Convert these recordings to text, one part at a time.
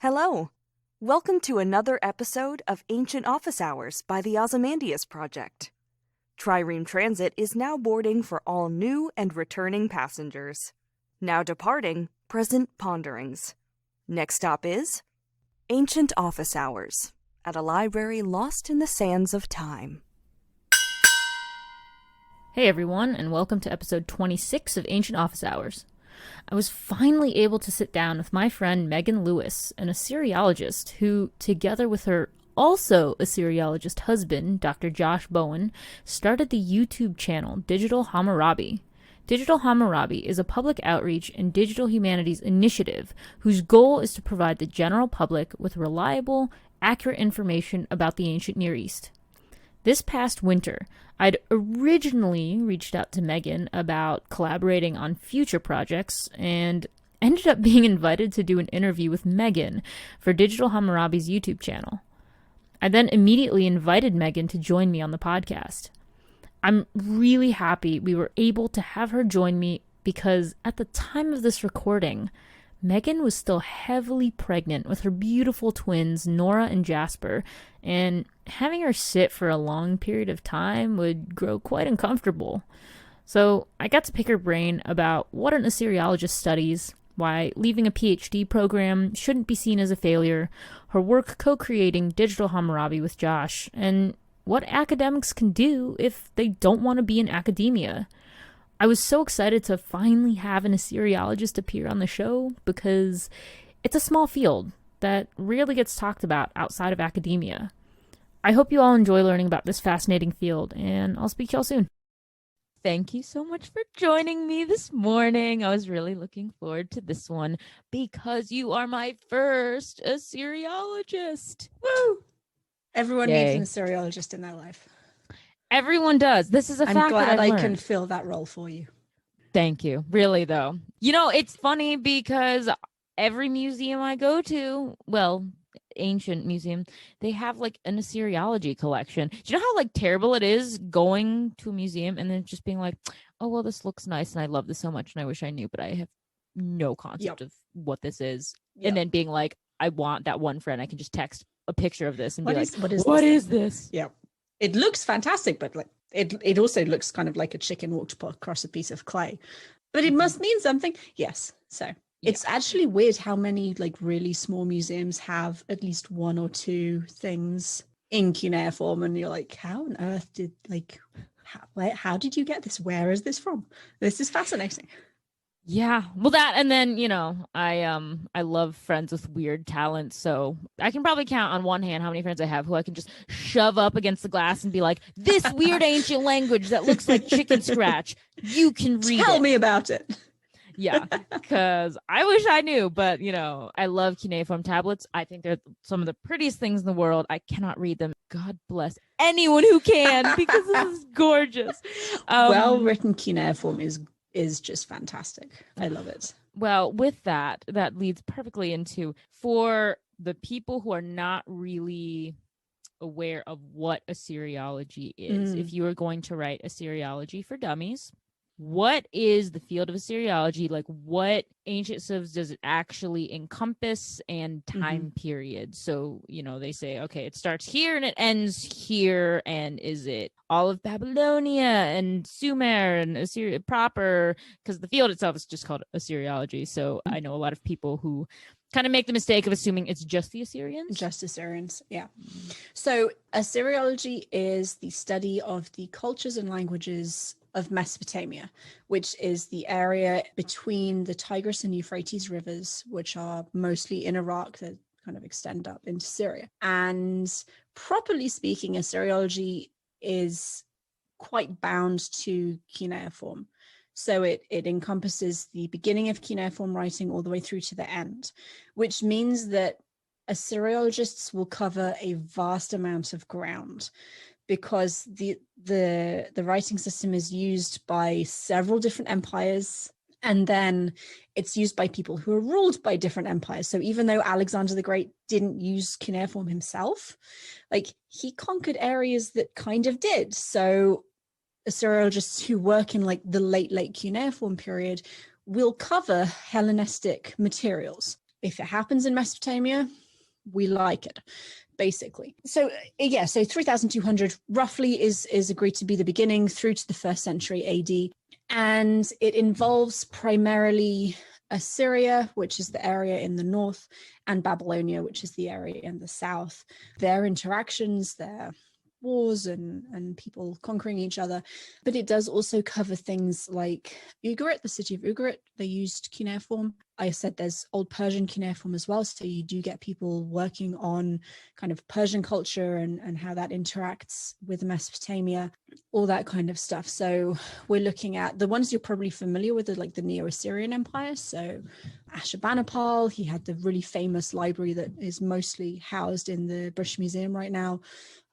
Hello. Welcome to another episode of Ancient Office Hours by the Ozymandias Project. Trireme Transit is now boarding for all new and returning passengers. Now departing, present ponderings. Next stop is Ancient Office Hours at a library lost in the sands of time. Hey everyone, and welcome to episode 26 of Ancient Office Hours. I was finally able to sit down with my friend Megan Lewis, an Assyriologist who, together with her also Assyriologist husband, Dr. Josh Bowen, started the YouTube channel Digital Hammurabi. Digital Hammurabi is a public outreach and digital humanities initiative whose goal is to provide the general public with reliable, accurate information about the ancient Near East. This past winter, I'd originally reached out to Megan about collaborating on future projects and ended up being invited to do an interview with Megan for Digital Hammurabi's YouTube channel. I then immediately invited Megan to join me on the podcast. I'm really happy we were able to have her join me because at the time of this recording, Megan was still heavily pregnant with her beautiful twins, Nora and Jasper, and having her sit for a long period of time would grow quite uncomfortable. So I got to pick her brain about what an Assyriologist studies, why leaving a PhD program shouldn't be seen as a failure, her work co-creating Digital Hammurabi with Josh, and what academics can do if they don't want to be in academia. I was so excited to finally have an Assyriologist appear on the show because it's a small field that rarely gets talked about outside of academia. I hope you all enjoy learning about this fascinating field, and I'll speak to y'all soon. Thank you so much for joining me this morning. I was really looking forward to this one because you are my first Assyriologist. Woo! Everyone Yay. needs an Seriologist in their life. Everyone does. This is a I'm fact glad that I can learned. fill that role for you. Thank you. Really, though. You know, it's funny because every museum I go to, well, ancient museum, they have like an Assyriology collection. Do you know how like terrible it is going to a museum and then just being like, oh, well, this looks nice and I love this so much and I wish I knew, but I have no concept of what this is. And then being like, I want that one friend I can just text a picture of this and be like, what is this? Yeah. It looks fantastic, but like it also looks kind of like a chicken walked across a piece of clay. But it must mean something. Yes. So it's actually weird how many like really small museums have at least one or two things in cuneiform, and you're like, how on earth did how did you get this? Where is this from? This is fascinating. Yeah, well, that, and then, you know, I love friends with weird talents, so I can probably count on one hand how many friends I have who I can just shove up against the glass and be like, this weird ancient language that looks like chicken scratch, you can read it. Tell me about it. Yeah, because I wish I knew, but, you know, I love cuneiform tablets. I think they're some of the prettiest things in the world. I cannot read them. God bless anyone who can, because this is gorgeous. Well-written cuneiform is just fantastic. I love it. Well, with that leads perfectly into, for the people who are not really aware of what Assyriology is, if you are going to write Assyriology for Dummies, what is the field of Assyriology? Like, what ancient civs does it actually encompass, and time period? So, you know, they say, okay, it starts here and it ends here. And is it all of Babylonia and Sumer and Assyria proper? Because the field itself is just called Assyriology. So I know a lot of people who kind of make the mistake of assuming it's just the Assyrians. Just Assyrians, yeah. So Assyriology is the study of the cultures and languages of Mesopotamia, which is the area between the Tigris and Euphrates rivers, which are mostly in Iraq, that kind of extend up into Syria. And properly speaking, Assyriology is quite bound to cuneiform. So it encompasses the beginning of cuneiform writing all the way through to the end, which means that Assyriologists will cover a vast amount of ground, because the writing system is used by several different empires, and then it's used by people who are ruled by different empires. So even though Alexander the Great didn't use cuneiform himself, like, he conquered areas that kind of did. So Assyriologists who work in like the late cuneiform period will cover Hellenistic materials. if it happens in Mesopotamia, we like it, basically. So yeah, so 3200 roughly is agreed to be the beginning through to the 1st century AD. And it involves primarily Assyria, which is the area in the north, and Babylonia, which is the area in the south. Their interactions, their wars and people conquering each other. But it does also cover things like Ugarit, the city of Ugarit. They used cuneiform. I said there's Old Persian cuneiform as well. So you do get people working on kind of Persian culture and how that interacts with Mesopotamia, all that kind of stuff. So we're looking at the ones you're probably familiar with, like the Neo-Assyrian Empire. So Ashurbanipal, he had the really famous library that is mostly housed in the British Museum right now.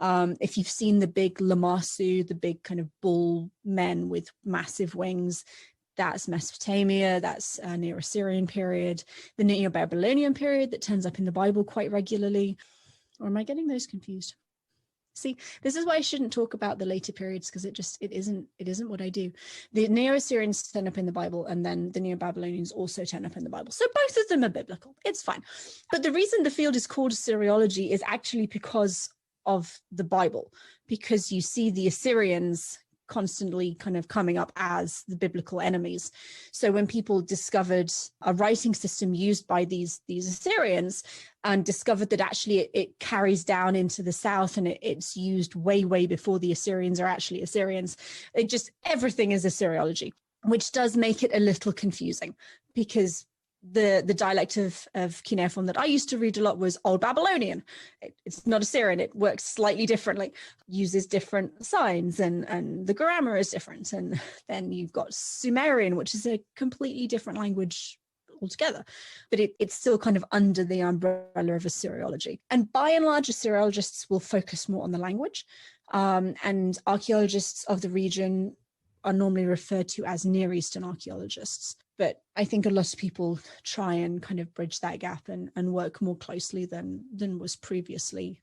If you've seen the big Lamassu, the big kind of bull men with massive wings, that's Mesopotamia, that's Neo-Assyrian period. The Neo-Babylonian period that turns up in the Bible quite regularly. Or am I getting those confused? See, this is why I shouldn't talk about the later periods, because it isn't what I do. The Neo-Assyrians turn up in the Bible, and then the Neo-Babylonians also turn up in the Bible. So both of them are biblical. It's fine. But the reason the field is called Seriology is actually because of the Bible, because you see the Assyrians constantly kind of coming up as the biblical enemies. So when people discovered a writing system used by these Assyrians and discovered that actually it carries down into the south and it's used way before the Assyrians are actually Assyrians, everything is Assyriology, which does make it a little confusing, because the dialect of cuneiform that I used to read a lot was Old Babylonian. It's not Assyrian. It works slightly differently, uses different signs, and the grammar is different. And then you've got Sumerian, which is a completely different language altogether, but it's still kind of under the umbrella of Assyriology. And by and large, Assyriologists will focus more on the language, and archaeologists of the region are normally referred to as Near Eastern archaeologists. But I think a lot of people try and kind of bridge that gap and work more closely than was previously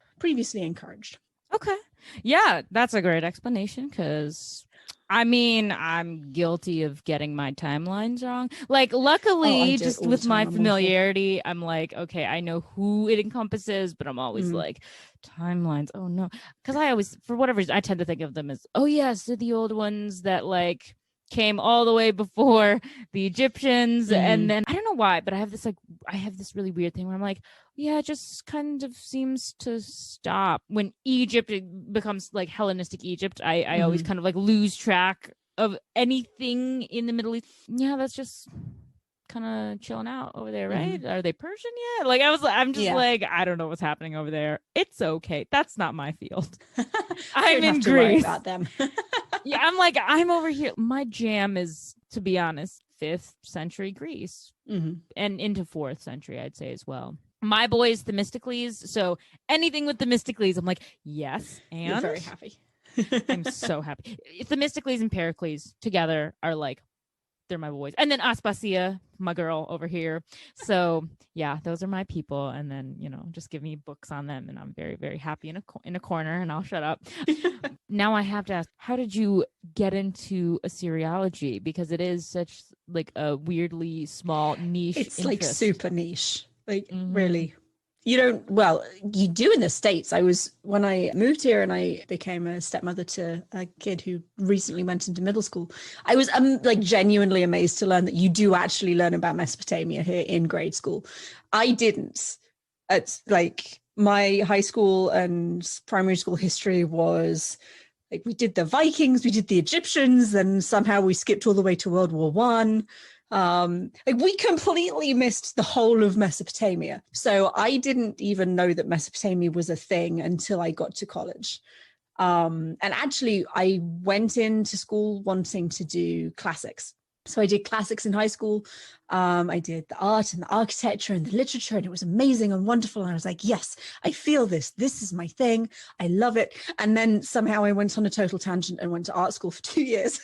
encouraged. Okay. Yeah, that's a great explanation, because I mean, I'm guilty of getting my timelines wrong. Like, luckily, just with my familiarity, I'm like, okay, I know who it encompasses, but I'm always like, timelines, oh no. Because I always, for whatever reason, I tend to think of them as, oh yes, they're the old ones that like came all the way before the Egyptians. And then I don't know why, but I have this really weird thing where I'm like, yeah, it just kind of seems to stop when Egypt becomes like Hellenistic Egypt. I always kind of like lose track of anything in the Middle East. Yeah, that's just kind of chilling out over there, right? Are they Persian yet? Like I'm just like, I don't know what's happening over there. It's okay. That's not my field. I'm in Greece. About them. Yeah, I'm like, I'm over here. My jam is, to be honest, 5th century Greece and into 4th century, I'd say as well. My boy is Themistocles, so anything with Themistocles, I'm like, yes. And you're very happy. I'm so happy. Themistocles and Pericles together are like, they're my boys. And then Aspasia, my girl over here. So yeah, those are my people. And then, just give me books on them, and I'm very, very happy in a corner, and I'll shut up. Now I have to ask, how did you get into Assyriology? Because it is such like a weirdly small niche. It's interest. Like super niche, like really. You do in the States. When I moved here and I became a stepmother to a kid who recently went into middle school, I was like genuinely amazed to learn that you do actually learn about Mesopotamia here in grade school. I didn't. It's like my high school and primary school history was like, we did the Vikings, we did the Egyptians, and somehow we skipped all the way to World War I. Like we completely missed the whole of Mesopotamia. So I didn't even know that Mesopotamia was a thing until I got to college. And actually I went into school wanting to do classics. So I did classics in high school. I did the art and the architecture and the literature, and it was amazing and wonderful. And I was like, yes, I feel this. This is my thing. I love it. And then somehow I went on a total tangent and went to art school for 2 years.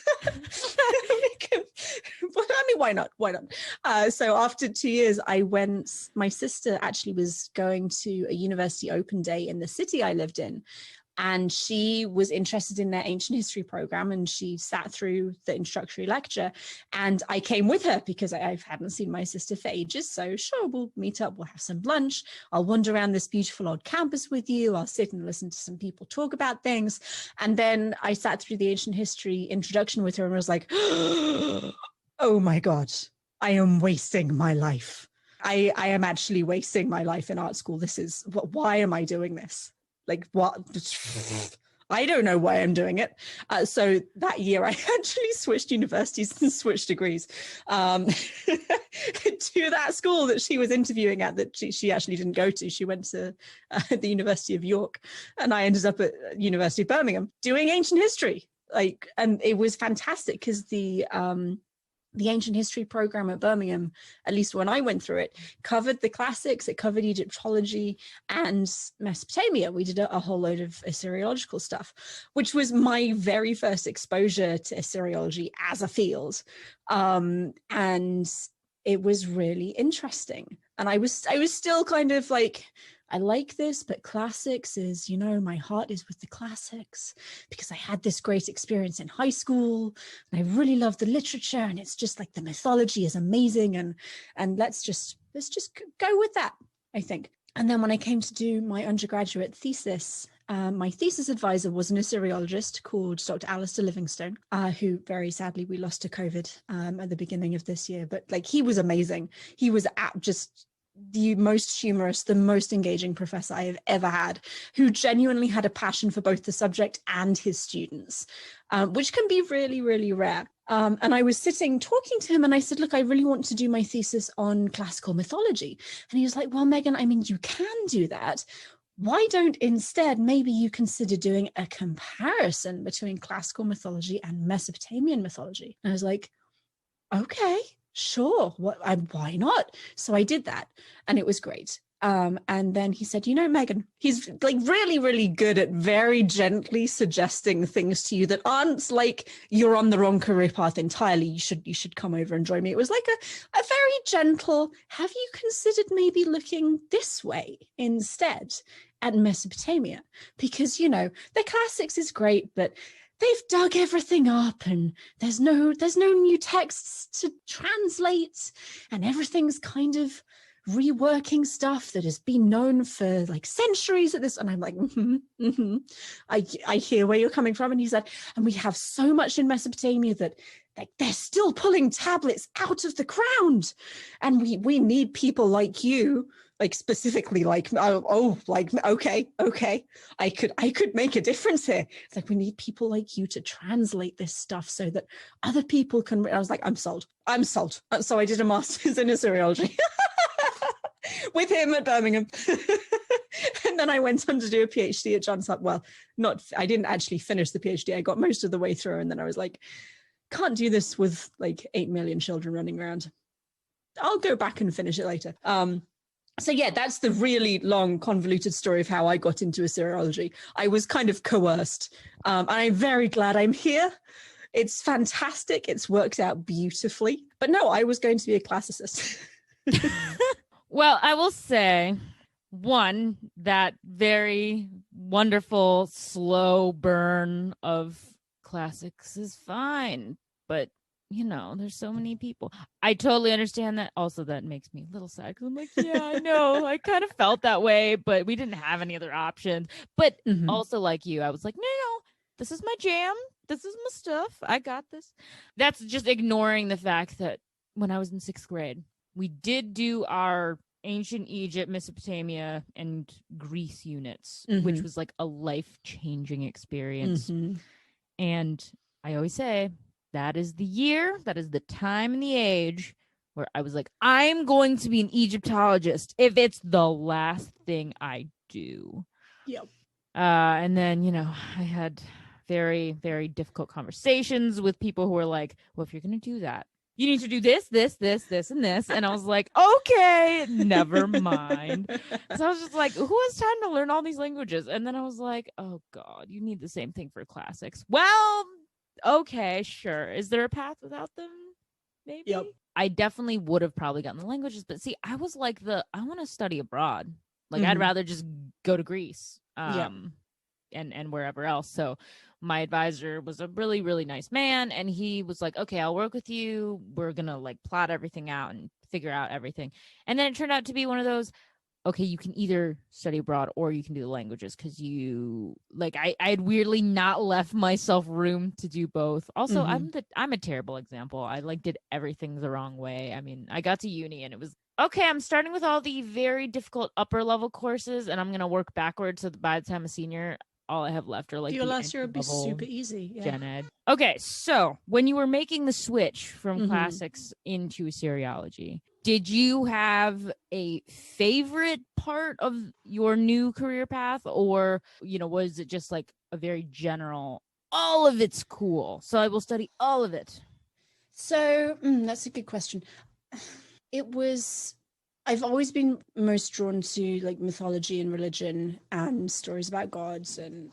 But I mean, why not? Why not? So after 2 years, my sister actually was going to a university open day in the city I lived in. And she was interested in their ancient history program, and she sat through the introductory lecture. And I came with her because I hadn't seen my sister for ages. So sure, we'll meet up, we'll have some lunch. I'll wander around this beautiful old campus with you. I'll sit and listen to some people talk about things. And then I sat through the ancient history introduction with her and was like, oh my God, I am wasting my life. I am actually wasting my life in art school. Why am I doing this? Like, what? I don't know why I'm doing it. So that year I actually switched universities and switched degrees to that school that she was interviewing at, that she actually didn't go to. She went to the University of York, and I ended up at University of Birmingham doing ancient history. And it was fantastic because the ancient history program at Birmingham, at least when I went through it, covered the classics, it covered Egyptology and Mesopotamia. We did a whole load of Assyriological stuff, which was my very first exposure to Assyriology as a field. And it was really interesting. And I was still kind of like, I like this, but classics is, my heart is with the classics because I had this great experience in high school and I really love the literature, and it's just like the mythology is amazing, and let's just go with that, I think. And then when I came to do my undergraduate thesis, my thesis advisor was an Assyriologist called Dr. Alistair Livingstone, who very sadly we lost to COVID at the beginning of this year. But he was amazing. He was just the most humorous, the most engaging professor I have ever had, who genuinely had a passion for both the subject and his students, which can be really, really rare. And I was sitting talking to him and I said, look, I really want to do my thesis on classical mythology. And he was like, well, Megan, I mean, you can do that. Why don't instead maybe you consider doing a comparison between classical mythology and Mesopotamian mythology? And I was like, okay, sure, why not? So I did that, and it was great. And then he said, Megan, he's like really, really good at very gently suggesting things to you that aren't like you're on the wrong career path entirely. You should come over and join me. It was like a very gentle, have you considered maybe looking this way instead at Mesopotamia? Because, the classics is great, but they've dug everything up and there's no new texts to translate, and everything's kind of reworking stuff that has been known for like centuries at this. And I'm like, I hear where you're coming from. And he said, and we have so much in Mesopotamia that like they're still pulling tablets out of the ground, and we need people like you, like specifically like okay, I could make a difference here. It's like, we need people like you to translate this stuff so that other people can. I was like, I'm sold. So I did a master's in Assyriology with him at Birmingham. And then I went on to do a PhD at Johns Hopkins. Well, I didn't actually finish the PhD. I got most of the way through, and then I was like, can't do this with like 8 million children running around. I'll go back and finish it later. So yeah, that's the really long, convoluted story of how I got into Assyriology. I was kind of coerced. And I'm very glad I'm here. It's fantastic. It's worked out beautifully. But no, I was going to be a classicist. Well, I will say, one, that very wonderful, slow burn of classics is fine. But there's so many people. I totally understand that. Also, that makes me a little sad because I'm like, yeah, I know. I kind of felt that way, but we didn't have any other options. But also, like you, I was like, no, this is my jam. This is my stuff. I got this. That's just ignoring the fact that when I was in 6th grade, we did do our ancient Egypt, Mesopotamia, and Greece units, which was like a life-changing experience. And I always say, that is the year, that is the time and the age where I was like, I'm going to be an Egyptologist if it's the last thing I do. Yep. And then, I had very, very difficult conversations with people who were like, well, if you're going to do that, you need to do this, this, and this. And I was like, okay, never mind. So I was just like, who has time to learn all these languages? And then I was like, oh God, you need the same thing for classics. Well, okay, sure. Is there a path without them? Maybe. Yep. I definitely would have probably gotten the languages, but see, I was like I want to study abroad. Like I'd rather just go to Greece. and wherever else. So my advisor was a really, really nice man. And he was like, okay, I'll work with you. We're going to like plot everything out and figure out everything. And then it turned out to be one of those, okay, you can either study abroad or you can do the languages, because you like I had weirdly not left myself room to do both. Also, I'm a terrible example. I like did everything the wrong way. I mean, I got to uni and it was okay, I'm starting with all the very difficult upper level courses and I'm gonna work backwards so that by the time I'm a senior, all I have left are like your last year would be super easy. Gen Ed. Okay, so when you were making the switch from classics into Seriology, did you have a favorite part of your new career path, or was it just like a very general, all of it's cool, so I will study all of it? So that's a good question. I've always been most drawn to like mythology and religion and stories about gods and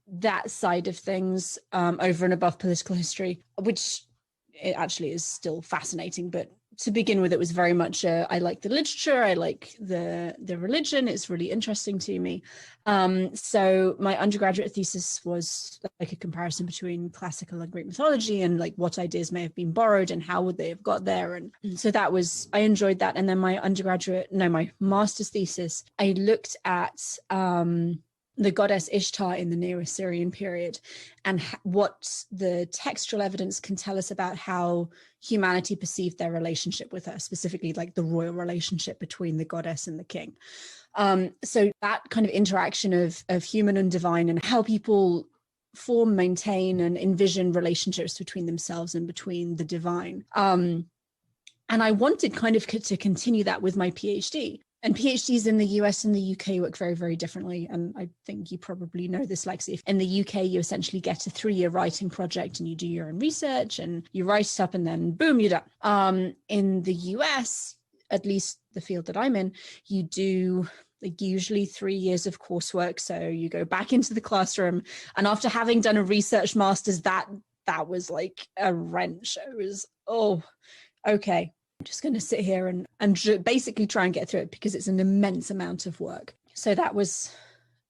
that side of things, over and above political history, which it actually is still fascinating. But to begin with, it was very much I like the literature, I like the religion. It's really interesting to me. So my undergraduate thesis was like a comparison between classical and Greek mythology and like what ideas may have been borrowed and how would they have got there. And so I enjoyed that. And then my master's thesis, I looked at the goddess Ishtar in the Neo-Assyrian period and what the textual evidence can tell us about how humanity perceived their relationship with her, specifically like the royal relationship between the goddess and the king. So that kind of interaction of human and divine and how people form, maintain, and envision relationships between themselves and between the divine. And I wanted kind of to continue that with my PhD. And PhDs in the US and the UK work very, very differently. And I think you probably know this, Lexie. In the UK, you essentially get a 3-year writing project and you do your own research and you write it up and then boom, you're done. In the US, at least the field that I'm in, you do like usually 3 years of coursework. So you go back into the classroom. And after having done a research master's, that was like a wrench. It was, okay. I'm just going to sit here and basically try and get through it because it's an immense amount of work. So that was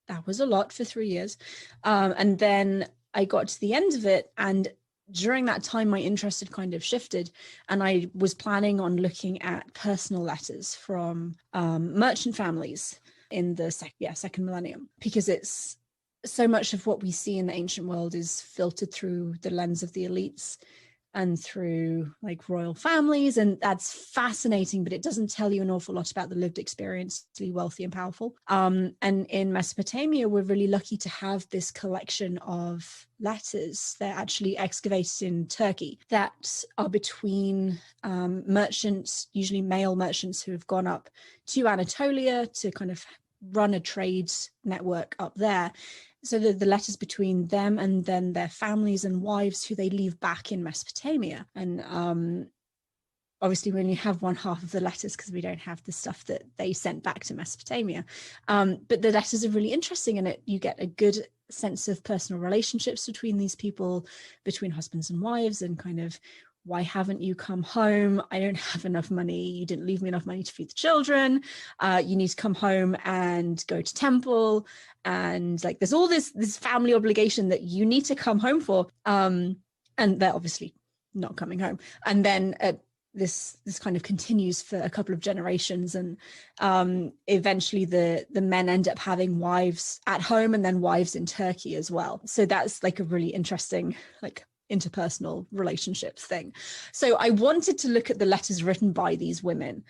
a lot for 3 years. And then I got to the end of it. And during that time, my interest had kind of shifted. And I was planning on looking at personal letters from merchant families in the second millennium, because it's so much of what we see in the ancient world is filtered through the lens of the elites and through like royal families. And that's fascinating, but it doesn't tell you an awful lot about the lived experience to be wealthy and powerful. And in Mesopotamia, we're really lucky to have this collection of letters. They're actually excavated in Turkey that are between merchants, usually male merchants, who have gone up to Anatolia to kind of run a trade network up there. So the letters between them and then their families and wives who they leave back in Mesopotamia. And obviously we only have one half of the letters because we don't have the stuff that they sent back to Mesopotamia. But the letters are really interesting, and you get a good sense of personal relationships between these people, between husbands and wives, and kind of, why haven't you come home? I don't have enough money. You didn't leave me enough money to feed the children. You need to come home and go to temple. And like, there's all this family obligation that you need to come home for. And they're obviously not coming home. And then this kind of continues for a couple of generations. And eventually the men end up having wives at home and then wives in Turkey as well. So that's like a really interesting, like, interpersonal relationships thing. So I wanted to look at the letters written by these women,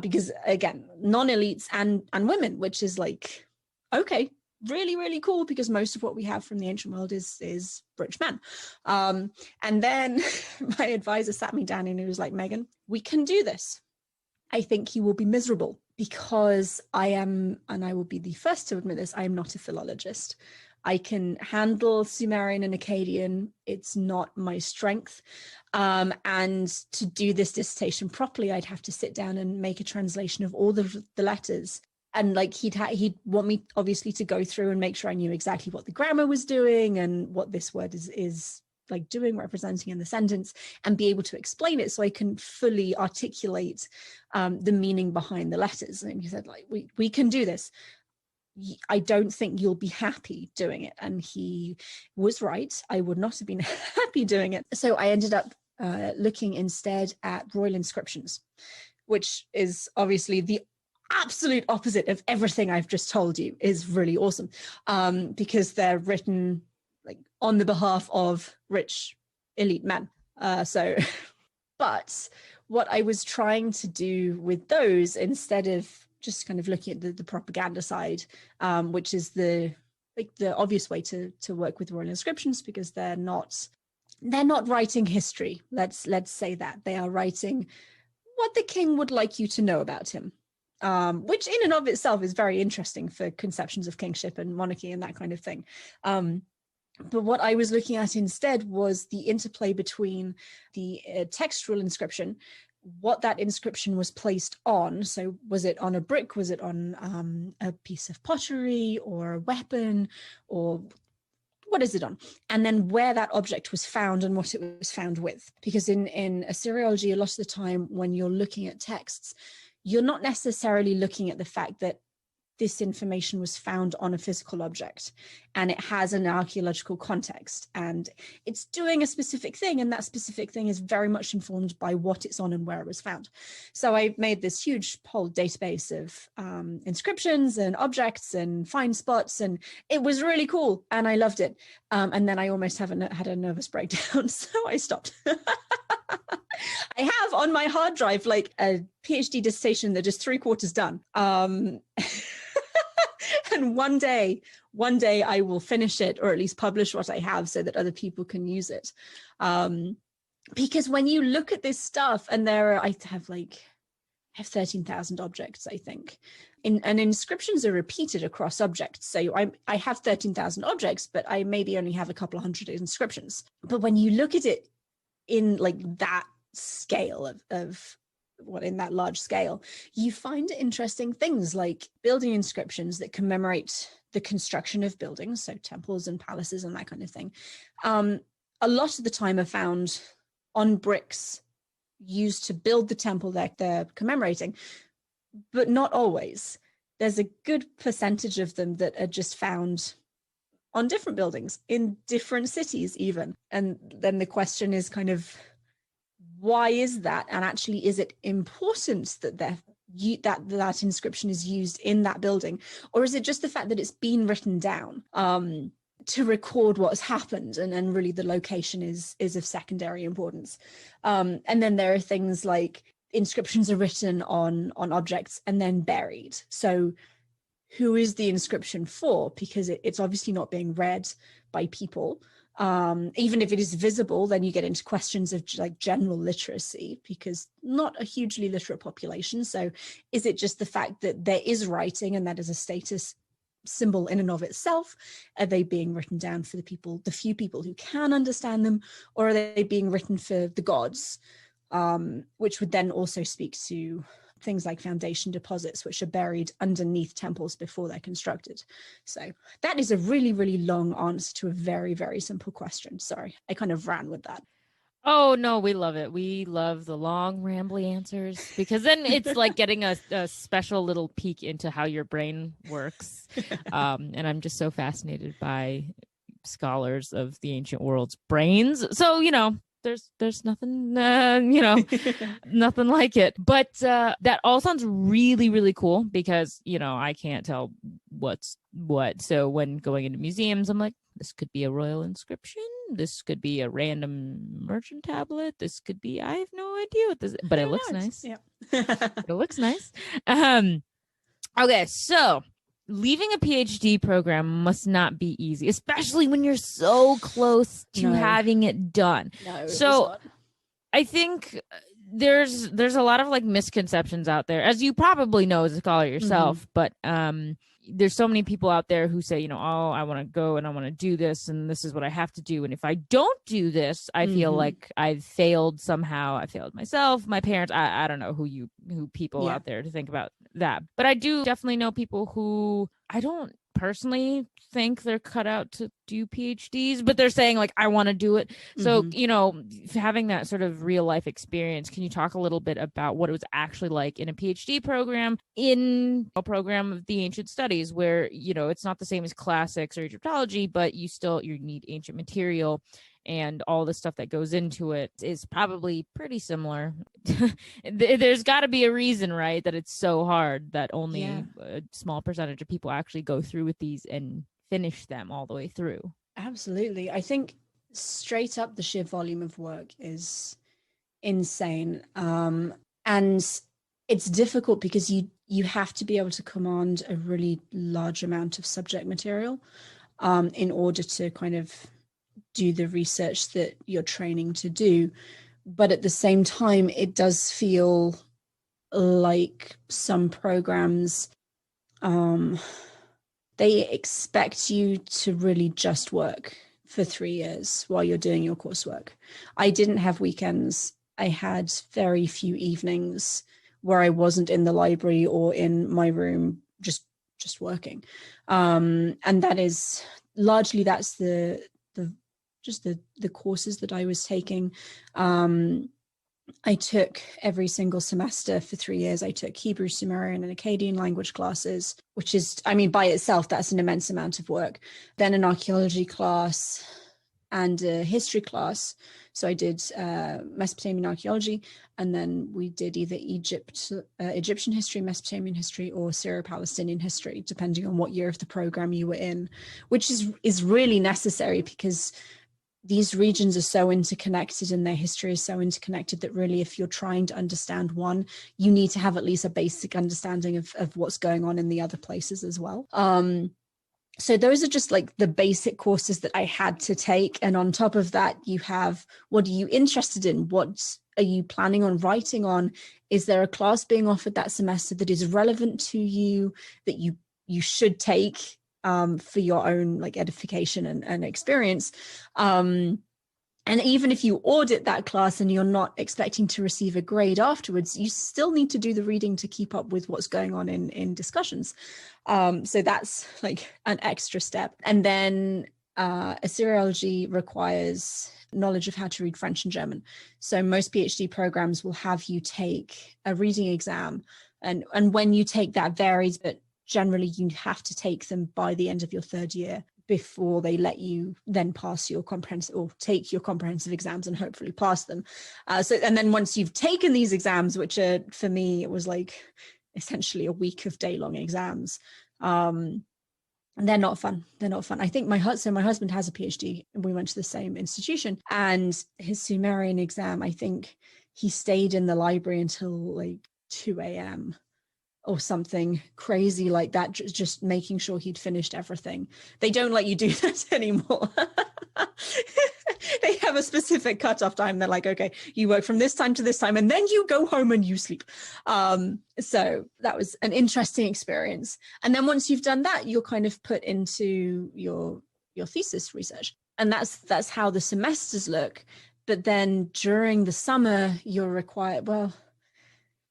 because again, non-elites and women, which is like, okay, really, really cool, because most of what we have from the ancient world is rich men. And then my advisor sat me down and he was like, Megan, we can do this. I think you will be miserable, because I am, and I will be the first to admit this, I am not a philologist. I can handle Sumerian and Akkadian. It's not my strength. And to do this dissertation properly, I'd have to sit down and make a translation of all the letters. And like he'd want me obviously to go through and make sure I knew exactly what the grammar was doing and what this word is like doing, representing in the sentence, and be able to explain it so I can fully articulate the meaning behind the letters. And he said, like, we can do this. I don't think you'll be happy doing it. And he was right. I would not have been happy doing it. So I ended up looking instead at royal inscriptions, which is obviously the absolute opposite of everything I've just told you. Is really awesome, because they're written like on the behalf of rich elite men. But what I was trying to do with those, instead of just kind of looking at the propaganda side, which is the obvious way to work with royal inscriptions, because they're not writing history. Let's say that they are writing what the king would like you to know about him, which in and of itself is very interesting for conceptions of kingship and monarchy and that kind of thing. But what I was looking at instead was the interplay between the textual inscription, what that inscription was placed on. So was it on a brick? Was it on a piece of pottery or a weapon, or what is it on? And then where that object was found and what it was found with. Because in Assyriology, a lot of the time when you're looking at texts, you're not necessarily looking at the fact that this information was found on a physical object and it has an archaeological context and it's doing a specific thing, and that specific thing is very much informed by what it's on and where it was found. So I made this huge whole database of inscriptions and objects and find spots, and it was really cool and I loved it. And then I almost had a nervous breakdown, so I stopped. I have on my hard drive like a PhD dissertation that is 3/4 done. And one day I will finish it, or at least publish what I have so that other people can use it. Because when you look at this stuff, and I have 13,000 objects, I think. And inscriptions are repeated across objects. So I have 13,000 objects, but I maybe only have a couple of hundred inscriptions. But when you look at it in like that scale of in that large scale, you find interesting things like building inscriptions that commemorate the construction of buildings, so temples and palaces and that kind of thing. A lot of the time are found on bricks used to build the temple that they're commemorating, but not always. There's a good percentage of them that are just found on different buildings in different cities even. And then the question is kind of, why is that? And actually, is it important that that inscription is used in that building? Or is it just the fact that it's been written down to record what's happened, and really the location is of secondary importance? And then there are things like inscriptions are written on objects and then buried. So who is the inscription for? Because it's obviously not being read by people. Even if it is visible, then you get into questions of like general literacy, because not a hugely literate population. So is it just the fact that there is writing and that is a status symbol in and of itself? Are they being written down for the few people who can understand them, or are they being written for the gods? Which would then also speak to things like foundation deposits, which are buried underneath temples before they're constructed. So that is a really, really long answer to a very, very simple question. Sorry, I kind of ran with that. Oh, no, we love it. We love the long, rambly answers, because then it's like getting a special little peek into how your brain works. And I'm just so fascinated by scholars of the ancient world's brains. So, there's nothing, nothing like it. But that all sounds really, really cool, because, I can't tell what's what. So when going into museums, I'm like, this could be a royal inscription. This could be a random merchant tablet. This could be, I have no idea what this is, but it looks nice. Yeah. It looks nice. Okay, so leaving a PhD program must not be easy, especially when you're so close to having it done. No, so I think there's a lot of like misconceptions out there, as you probably know as a scholar yourself, but there's so many people out there who say, I want to go and I want to do this, and this is what I have to do. And if I don't do this, I feel like I've failed somehow. I failed myself, my parents. I don't know who people out there to think about that. But I do definitely know people who I don't personally think they're cut out to do PhDs, but they're saying like, I want to do it. So, you know, having that sort of real life experience, can you talk a little bit about what it was actually like in a PhD program, in a program of the ancient studies where, you know, it's not the same as classics or Egyptology, but you need ancient material, and all the stuff that goes into it is probably pretty similar. There's got to be a reason, right, that it's so hard that only a small percentage of people actually go through with these and finish them all the way through. Absolutely. I think straight up the sheer volume of work is insane. And it's difficult because you have to be able to command a really large amount of subject material in order to kind of do the research that you're training to do. But at the same time, it does feel like some programs, they expect you to really just work for 3 years while you're doing your coursework. I didn't have weekends. I had very few evenings where I wasn't in the library or in my room just working. And that is largely, that's the courses that I was taking. I took every single semester for 3 years. I took Hebrew, Sumerian, and Akkadian language classes, which is, I mean, by itself, that's an immense amount of work. Then an archaeology class and a history class. So I did Mesopotamian archaeology, and then we did either Egyptian history, Mesopotamian history, or Syro-Palestinian history, depending on what year of the program you were in, which is really necessary because these regions are so interconnected and their history is so interconnected that really, if you're trying to understand one, you need to have at least a basic understanding of what's going on in the other places as well. So those are just like the basic courses that I had to take. And on top of that, you have, what are you interested in? What are you planning on writing on? Is there a class being offered that semester that is relevant to you, that you should take for your own like edification and experience? And even if you audit that class and you're not expecting to receive a grade afterwards, you still need to do the reading to keep up with what's going on in discussions. So that's like an extra step. And then Assyriology requires knowledge of how to read French and German. So most PhD programs will have you take a reading exam. And when you take that varies, but generally you have to take them by the end of your third year before they let you then pass your comprehensive, or take your comprehensive exams and hopefully pass them. And then once you've taken these exams, which are, for me, it was like essentially a week of day-long exams. And they're not fun. They're not fun. I think my husband has a PhD and we went to the same institution, and his Sumerian exam, I think he stayed in the library until like 2 a.m. or something crazy like that, just making sure he'd finished everything. They don't let you do that anymore. They have a specific cutoff time. They're like, okay, you work from this time to this time, and then you go home and you sleep. So that was an interesting experience. And then once you've done that, you're kind of put into your thesis research. And that's how the semesters look. But then during the summer, you're required,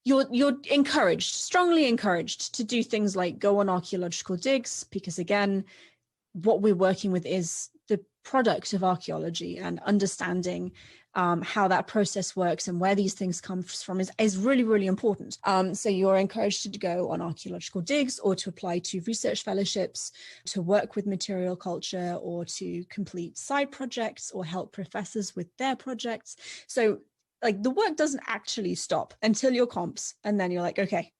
you're encouraged, strongly encouraged, to do things like go on archaeological digs, because again, what we're working with is the product of archaeology, and understanding how that process works and where these things come from is really, really important. So you're encouraged to go on archaeological digs, or to apply to research fellowships, to work with material culture, or to complete side projects or help professors with their projects. So like the work doesn't actually stop until your comps. And then you're like, okay,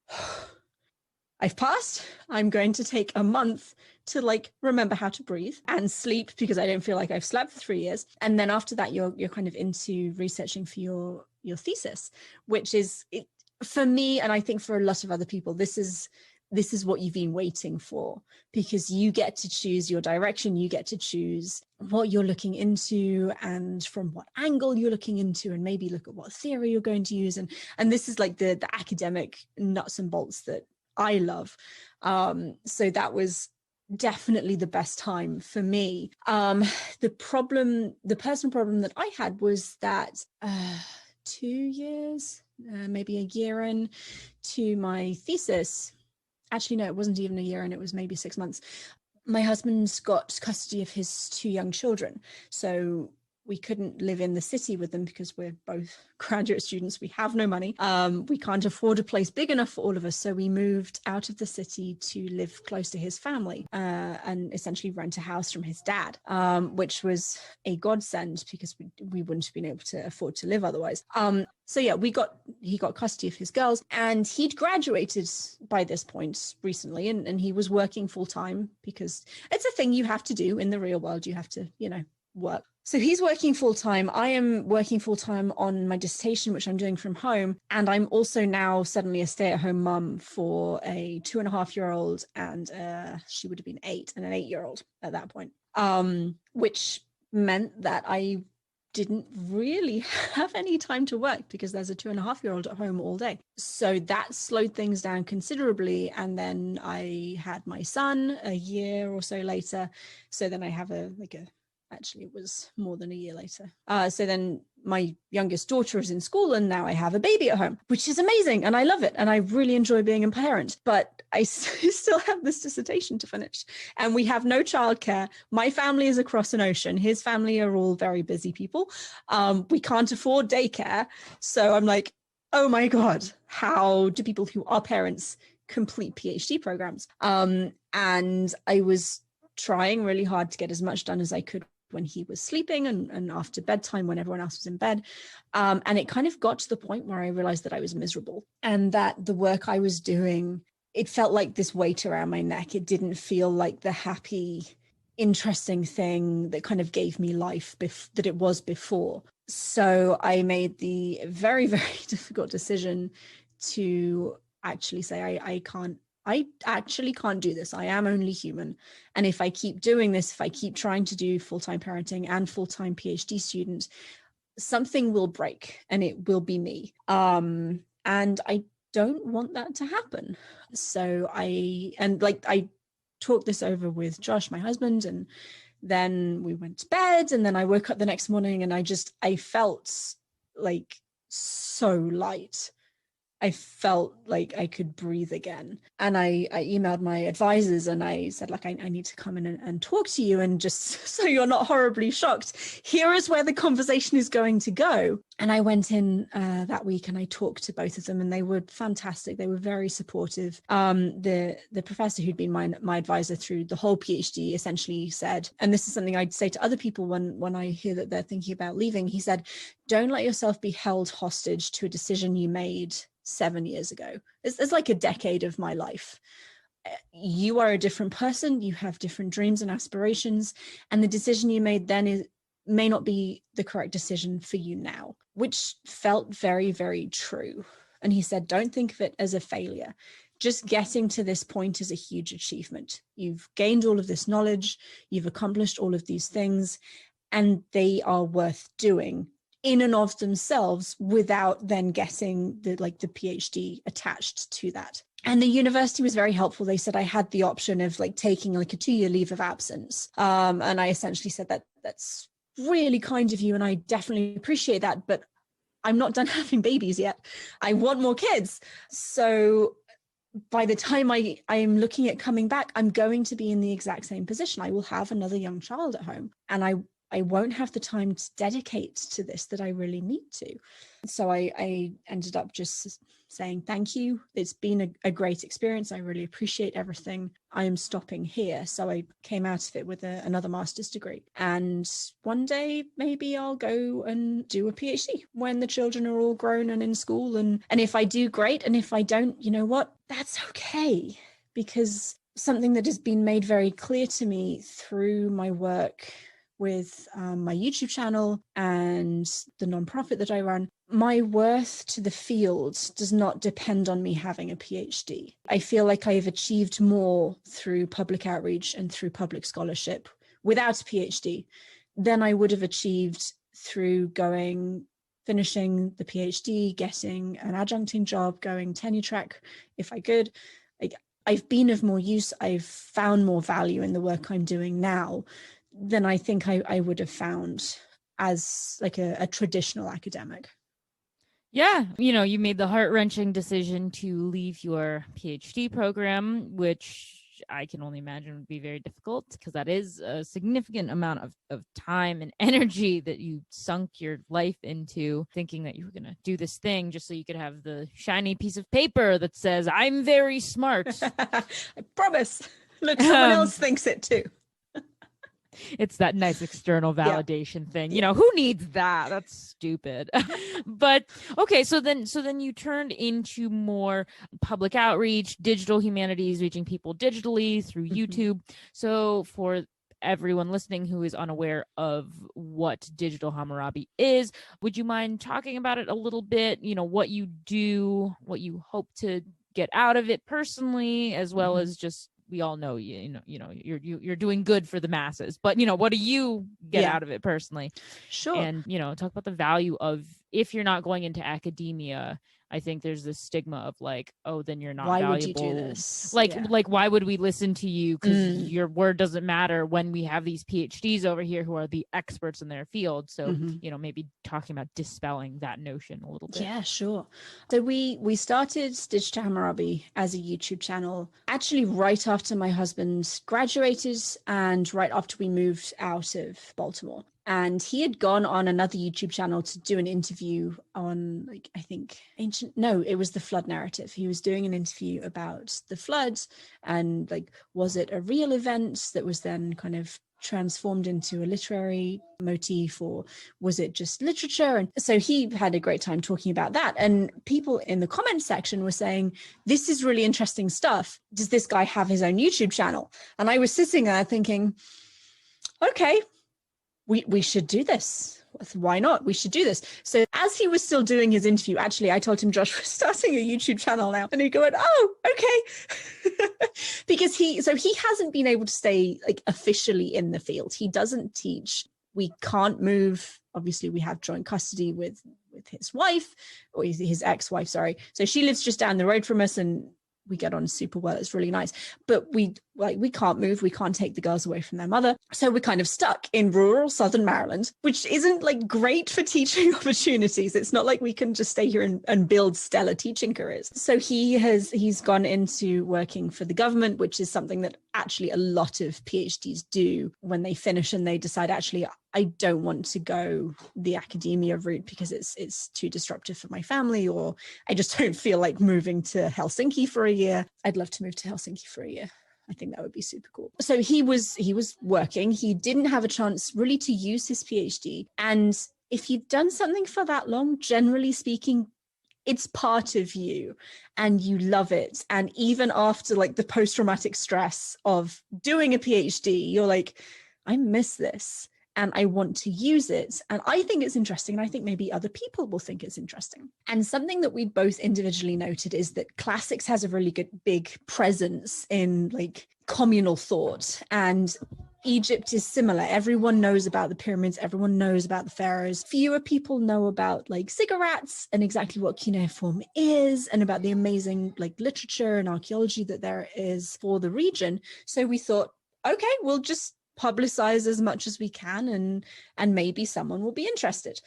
I've passed. I'm going to take a month to like remember how to breathe and sleep, because I don't feel like I've slept for 3 years. And then after that, you're kind of into researching for your thesis, which is it, for me, and I think for a lot of other people, this is what you've been waiting for, because you get to choose your direction, you get to choose what you're looking into and from what angle you're looking into, and maybe look at what theory you're going to use. And this is like the academic nuts and bolts that I love. So that was definitely the best time for me. The personal problem that I had was that 2 years, maybe a year in to my thesis, actually, no, it wasn't even a year, and it was maybe 6 months. my husband's got custody of his 2 young children. So we couldn't live in the city with them because we're both graduate students. We have no money. We can't afford a place big enough for all of us. So we moved out of the city to live close to his family and essentially rent a house from his dad, which was a godsend because we wouldn't have been able to afford to live otherwise. So yeah, he got custody of his girls, and he'd graduated by this point recently, and he was working full time because it's a thing you have to do in the real world. You have to, work. So he's working full time. I am working full time on my dissertation, which I'm doing from home. And I'm also now suddenly a stay-at-home mum for a 2.5-year-old, and she would have been 8, and an 8-year-old at that point, which meant that I didn't really have any time to work because there's a 2.5-year-old at home all day. So that slowed things down considerably. And then I had my son a year or so later. So then I have actually, it was more than a year later. So then my youngest daughter is in school, and now I have a baby at home, which is amazing. And I love it. And I really enjoy being a parent. But I still have this dissertation to finish. And we have no childcare. My family is across an ocean. His family are all very busy people. We can't afford daycare. So I'm like, oh my God, how do people who are parents complete PhD programs? And I was trying really hard to get as much done as I could when he was sleeping and after bedtime when everyone else was in bed. And it kind of got to the point where I realized that I was miserable and that the work I was doing, it felt like this weight around my neck. It didn't feel like the happy, interesting thing that kind of gave me life that it was before. So I made the very, very difficult decision to actually say, I actually can't do this. I am only human. And if I keep doing this, if I keep trying to do full-time parenting and full-time PhD student, something will break and it will be me. And I don't want that to happen. So I talked this over with Josh, my husband, and then we went to bed, and then I woke up the next morning and I felt like so light. I felt like I could breathe again. And I emailed my advisors and I said, like, I need to come in and talk to you. And just so you're not horribly shocked, here is where the conversation is going to go. And I went in that week and I talked to both of them, and they were fantastic. They were very supportive. The professor who'd been my advisor through the whole PhD essentially said, and this is something I'd say to other people when I hear that they're thinking about leaving, he said, don't let yourself be held hostage to a decision you made 7 years ago. It's like a decade of my life. You are a different person. You have different dreams and aspirations. And the decision you made then may not be the correct decision for you now, which felt very, very true. And he said, don't think of it as a failure. Just getting to this point is a huge achievement. You've gained all of this knowledge. You've accomplished all of these things, and they are worth doing in and of themselves without then getting the PhD attached to that. And the university was very helpful. They said I had the option of taking a 2-year leave of absence. And I essentially said that's really kind of you, and I definitely appreciate that, but I'm not done having babies yet. I want more kids. So by the time I am looking at coming back, I'm going to be in the exact same position. I will have another young child at home, and I won't have the time to dedicate to this that I really need to. So I ended up just saying, thank you. It's been a great experience. I really appreciate everything. I am stopping here. So I came out of it with another master's degree. And one day, maybe I'll go and do a PhD when the children are all grown and in school. And if I do, great. And if I don't, you know what? That's okay. Because something that has been made very clear to me through my work with my YouTube channel and the nonprofit that I run, my worth to the field does not depend on me having a PhD. I feel like I've achieved more through public outreach and through public scholarship without a PhD than I would have achieved through finishing the PhD, getting an adjuncting job, going tenure track if I could. I've been of more use. I've found more value in the work I'm doing now than I think I would have found as a traditional academic. Yeah, you made the heart-wrenching decision to leave your PhD program, which which I can only imagine would be very difficult, because that is a significant amount of time and energy that you sunk your life into, thinking that you were going to do this thing just so you could have the shiny piece of paper that says, I'm very smart. I promise. Look, someone else thinks it too. It's that nice external validation thing. You know, who needs that? That's stupid. But okay, so then you turned into more public outreach, digital humanities, reaching people digitally through YouTube. So for everyone listening who is unaware of what Digital Hammurabi is, would you mind talking about it a little bit? You know, what you do, what you hope to get out of it personally, as well as just, we all know you're doing good for the masses, but you know, what do you get out of it personally? Sure. And you know, talk about the value of, if you're not going into academia, I think there's this stigma of like, oh, then you're not valuable. Why would you do this? Like why would we listen to you? Because your word doesn't matter, when we have these PhDs over here who are the experts in their field. So, you know, maybe talking about dispelling that notion a little bit. Yeah, sure. So we started Digital Hammurabi as a YouTube channel actually right after my husband graduated and right after we moved out of Baltimore. And he had gone on another YouTube channel to do an interview on, like, I think it was the flood narrative. He was doing an interview about the floods and like, was it a real event that was then kind of transformed into a literary motif, or was it just literature? And so he had a great time talking about that. And people in the comments section were saying, this is really interesting stuff. Does this guy have his own YouTube channel? And I was sitting there thinking, okay, we should do this. Why not? We should do this. So as he was still doing his interview, actually, I told him, Josh, we're starting a YouTube channel now. And he go, oh, okay. Because he hasn't been able to stay like officially in the field. He doesn't teach. We can't move. Obviously, we have joint custody with his wife, or his ex-wife, sorry. So she lives just down the road from us, and we get on super well. It's really nice. But we can't move. We can't take the girls away from their mother. So we're kind of stuck in rural Southern Maryland, which isn't like great for teaching opportunities. It's not like we can just stay here and build stellar teaching careers. So he's gone into working for the government, which is something that actually a lot of PhDs do when they finish and they decide, actually, I don't want to go the academia route because it's too disruptive for my family, or I just don't feel like moving to Helsinki for a year. I'd love to move to Helsinki for a year. I think that would be super cool. So he was working. He didn't have a chance really to use his PhD. And if you've done something for that long, generally speaking, it's part of you and you love it. And even after like the post-traumatic stress of doing a PhD, you're like, I miss this and I want to use it. And I think it's interesting. And I think maybe other people will think it's interesting. And something that we both individually noted is that classics has a really good big presence in like communal thought, and Egypt is similar. Everyone knows about the pyramids. Everyone knows about the pharaohs. Fewer people know about like ziggurats and exactly what cuneiform is, and about the amazing like literature and archaeology that there is for the region. So we thought, okay, we'll just publicize as much as we can, and maybe someone will be interested.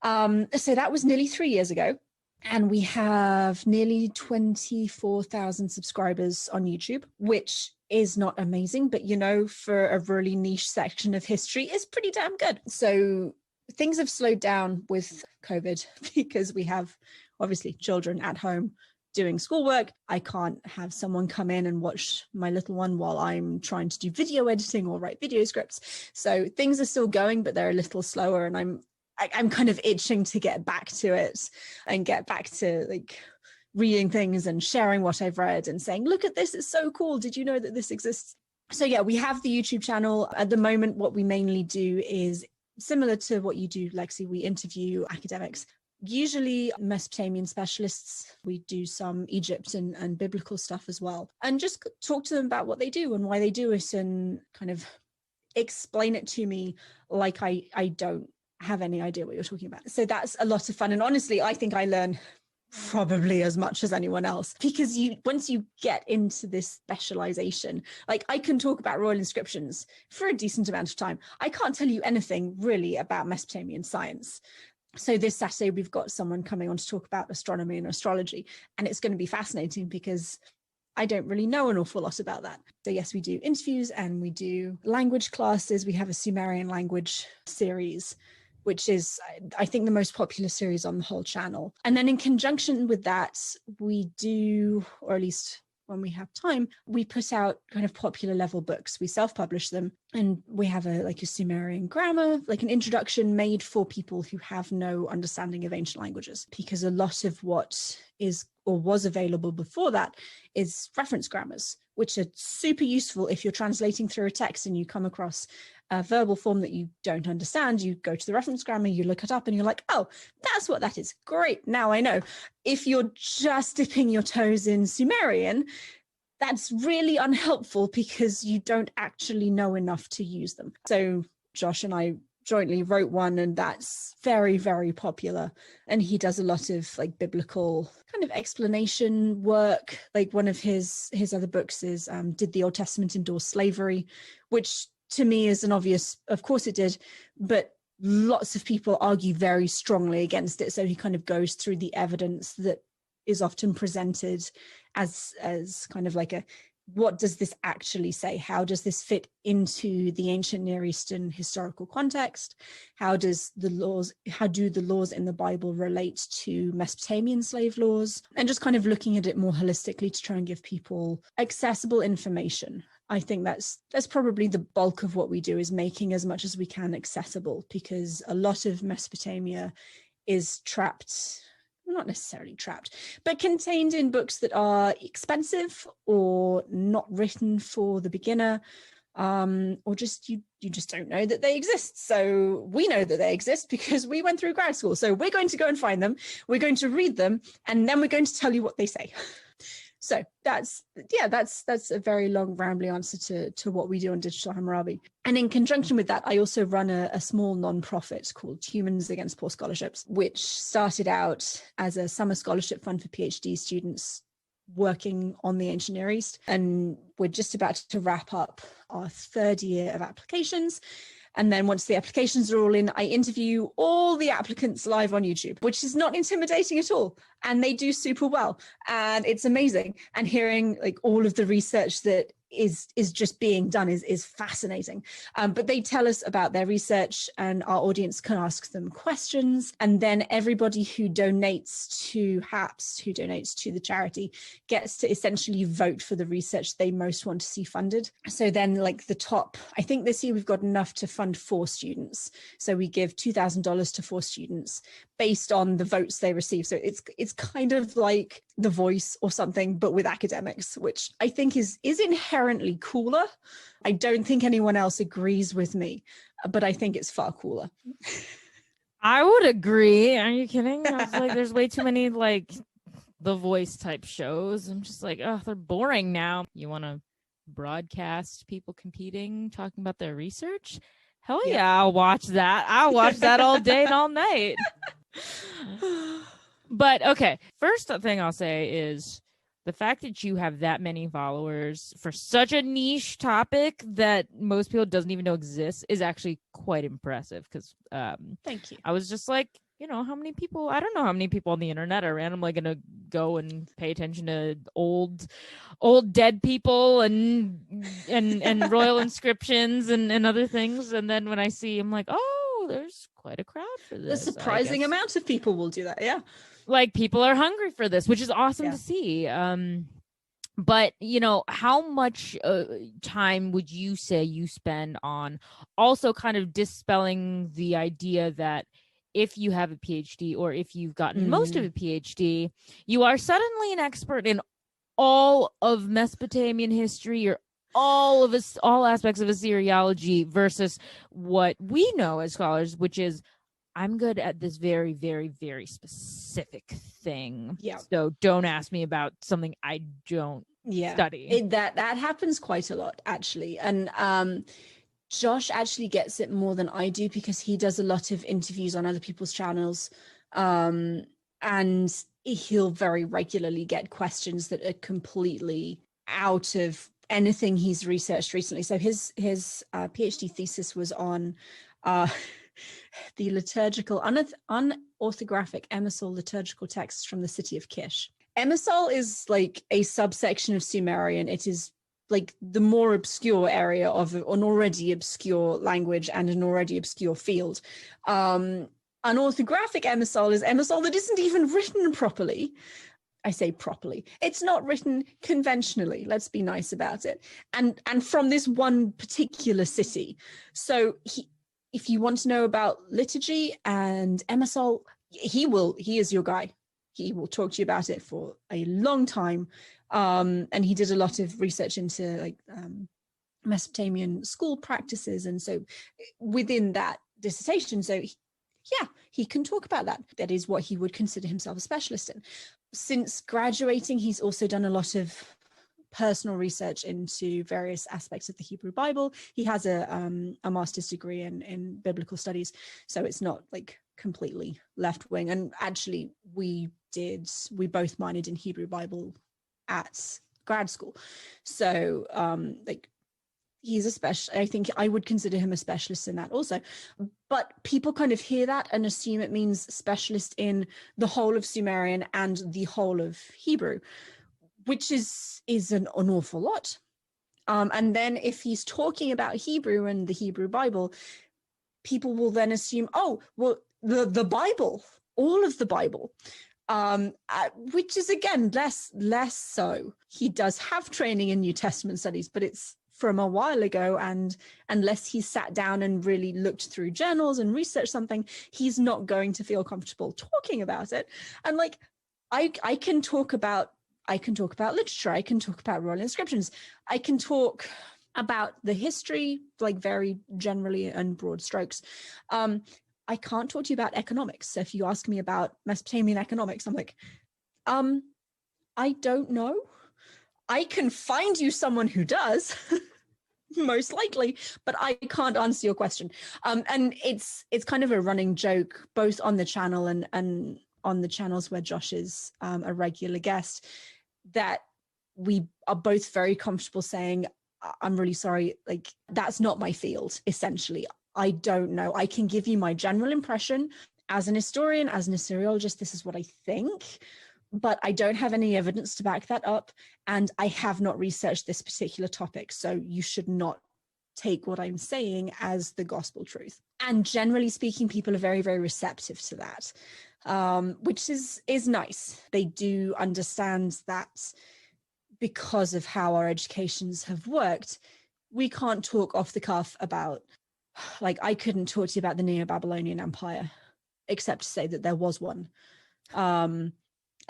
So that was nearly 3 years ago. And we have nearly 24,000 subscribers on YouTube, which is not amazing, but you know, for a really niche section of history, is pretty damn good. So things have slowed down with COVID because we have obviously children at home doing schoolwork. I can't have someone come in and watch my little one while I'm trying to do video editing or write video scripts. So things are still going, but they're a little slower, and I'm kind of itching to get back to it and get back to like reading things and sharing what I've read and saying, look at this, it's so cool. Did you know that this exists? So yeah, we have the YouTube channel. At the moment, what we mainly do is similar to what you do, Lexie. We interview academics, usually Mesopotamian specialists. We do some Egypt and biblical stuff as well, and just talk to them about what they do and why they do it, and kind of explain it to me like I don't have any idea what you're talking about. So that's a lot of fun. And honestly, I think I learn probably as much as anyone else, because once you get into this specialization, like I can talk about royal inscriptions for a decent amount of time. I can't tell you anything really about Mesopotamian science. So this Saturday, we've got someone coming on to talk about astronomy and astrology, and it's going to be fascinating because I don't really know an awful lot about that. So yes, we do interviews and we do language classes. We have a Sumerian language series, which is, I think, the most popular series on the whole channel. And then in conjunction with that, we do, or at least when we have time, we put out kind of popular level books. We self-publish them, and we have a Sumerian grammar, like an introduction made for people who have no understanding of ancient languages, because a lot of what is or was available before that is reference grammars, which are super useful if you're translating through a text and you come across a verbal form that you don't understand. You go to the reference grammar, you look it up, and you're like, oh, that's what that is. Great, now I know. If you're just dipping your toes in Sumerian, that's really unhelpful because you don't actually know enough to use them. So Josh and I jointly wrote one, and that's very, very popular. And he does a lot of like biblical kind of explanation work. Like one of his other books is Did the Old Testament Endorse Slavery? Which to me is an obvious, of course it did, but lots of people argue very strongly against it. So he kind of goes through the evidence that is often presented as kind of like what does this actually say? How does this fit into the ancient Near Eastern historical context? How do the laws in the Bible relate to Mesopotamian slave laws? And just kind of looking at it more holistically to try and give people accessible information. I think that's probably the bulk of what we do, is making as much as we can accessible, because a lot of Mesopotamia is trapped, not necessarily trapped, but contained in books that are expensive or not written for the beginner, or just you just don't know that they exist. So we know that they exist because we went through grad school. So we're going to go and find them, we're going to read them, and then we're going to tell you what they say. So that's a very long rambling answer to what we do on Digital Hammurabi. And in conjunction with that, I also run a small nonprofit called Humans Against Poor Scholarships, which started out as a summer scholarship fund for PhD students working on the ancient Near East. And we're just about to wrap up our third year of applications. And then once the applications are all in, I interview all the applicants live on YouTube, which is not intimidating at all. And they do super well. And it's amazing. And hearing like all of the research that is just being done is fascinating. But they tell us about their research, and our audience can ask them questions. And then everybody who donates to HAPS, who donates to the charity, gets to essentially vote for the research they most want to see funded. So then like the top, I think this year we've got enough to fund 4 students. So we give $2,000 to 4 students based on the votes they receive. So it's kind of like The Voice or something, but with academics, which I think is inherently cooler. I don't think anyone else agrees with me, but I think it's far cooler. I would agree. Are you kidding? I was like, there's way too many like The Voice type shows. I'm just like, oh, they're boring now. You want to broadcast people competing, talking about their research? Hell yeah, I'll watch that. I'll watch that all day and all night. But okay, first thing I'll say is the fact that you have that many followers for such a niche topic that most people doesn't even know exists is actually quite impressive. Because thank you. I was just like, how many people? I don't know how many people on the internet are randomly gonna go and pay attention to old dead people and royal inscriptions and other things. And then when I see, I'm like, oh, there's quite a crowd for this. The surprising amount of people will do that. Yeah. Like people are hungry for this, which is awesome to see. But how much time would you say you spend on also kind of dispelling the idea that if you have a PhD or if you've gotten most of a PhD, you are suddenly an expert in all of Mesopotamian history or all aspects of Assyriology versus what we know as scholars, which is I'm good at this very, very, very specific thing. Yeah. So don't ask me about something I don't study. That happens quite a lot, actually. And Josh actually gets it more than I do because he does a lot of interviews on other people's channels. And he'll very regularly get questions that are completely out of anything he's researched recently. So his PhD thesis was on the liturgical, unorthographic Emissal liturgical texts from the city of Kish. Emersal is like a subsection of Sumerian. It is like the more obscure area of an already obscure language and an already obscure field. An orthographic Emersal is Emersal that isn't even written properly. I say properly. It's not written conventionally. Let's be nice about it. And from this one particular city. So if you want to know about liturgy and Emersal, he is your guy. He will talk to you about it for a long time. And he did a lot of research into like Mesopotamian school practices. And so within that dissertation, he can talk about that. That is what he would consider himself a specialist in. Since graduating, he's also done a lot of personal research into various aspects of the Hebrew Bible. He has a master's degree in biblical studies, so it's not like completely left wing. And actually, we both minored in Hebrew Bible at grad school, so he's a special. I think I would consider him a specialist in that also. But people kind of hear that and assume it means specialist in the whole of Sumerian and the whole of Hebrew, which is an awful lot. And then if he's talking about Hebrew and the Hebrew Bible, people will then assume, oh, well, the Bible, all of the Bible, which is again less so. He does have training in New Testament studies, but it's from a while ago, and unless he's sat down and really looked through journals and researched something, he's not going to feel comfortable talking about it. And like I can talk about literature, I can talk about royal inscriptions, I can talk about the history, like very generally and broad strokes. I can't talk to you about economics. So if you ask me about Mesopotamian economics, I'm like, I don't know. I can find you someone who does, most likely, but I can't answer your question. And it's kind of a running joke, both on the channel and on the channels where Josh is a regular guest, that we are both very comfortable saying, I'm really sorry, like that's not my field, essentially. I don't know. I can give you my general impression as an historian, as an Assyriologist, this is what I think, but I don't have any evidence to back that up. And I have not researched this particular topic. So you should not take what I'm saying as the gospel truth. And generally speaking, people are very, very receptive to that, which is nice. They do understand that because of how our educations have worked, we can't talk off the cuff about, like, I couldn't talk to you about the Neo-Babylonian Empire, except to say that there was one.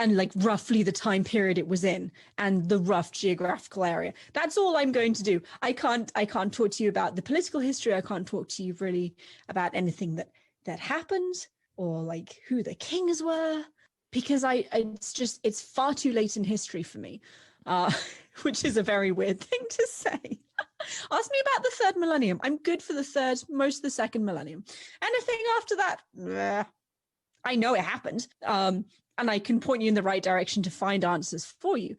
And like roughly the time period it was in and the rough geographical area. That's all I'm going to do. I can't talk to you about the political history. I can't talk to you really about anything that happened or like who the kings were, because it's far too late in history for me, which is a very weird thing to say. Ask me about the third millennium. I'm good for the third, most of the second millennium. Anything after that, I know it happened. And I can point you in the right direction to find answers for you,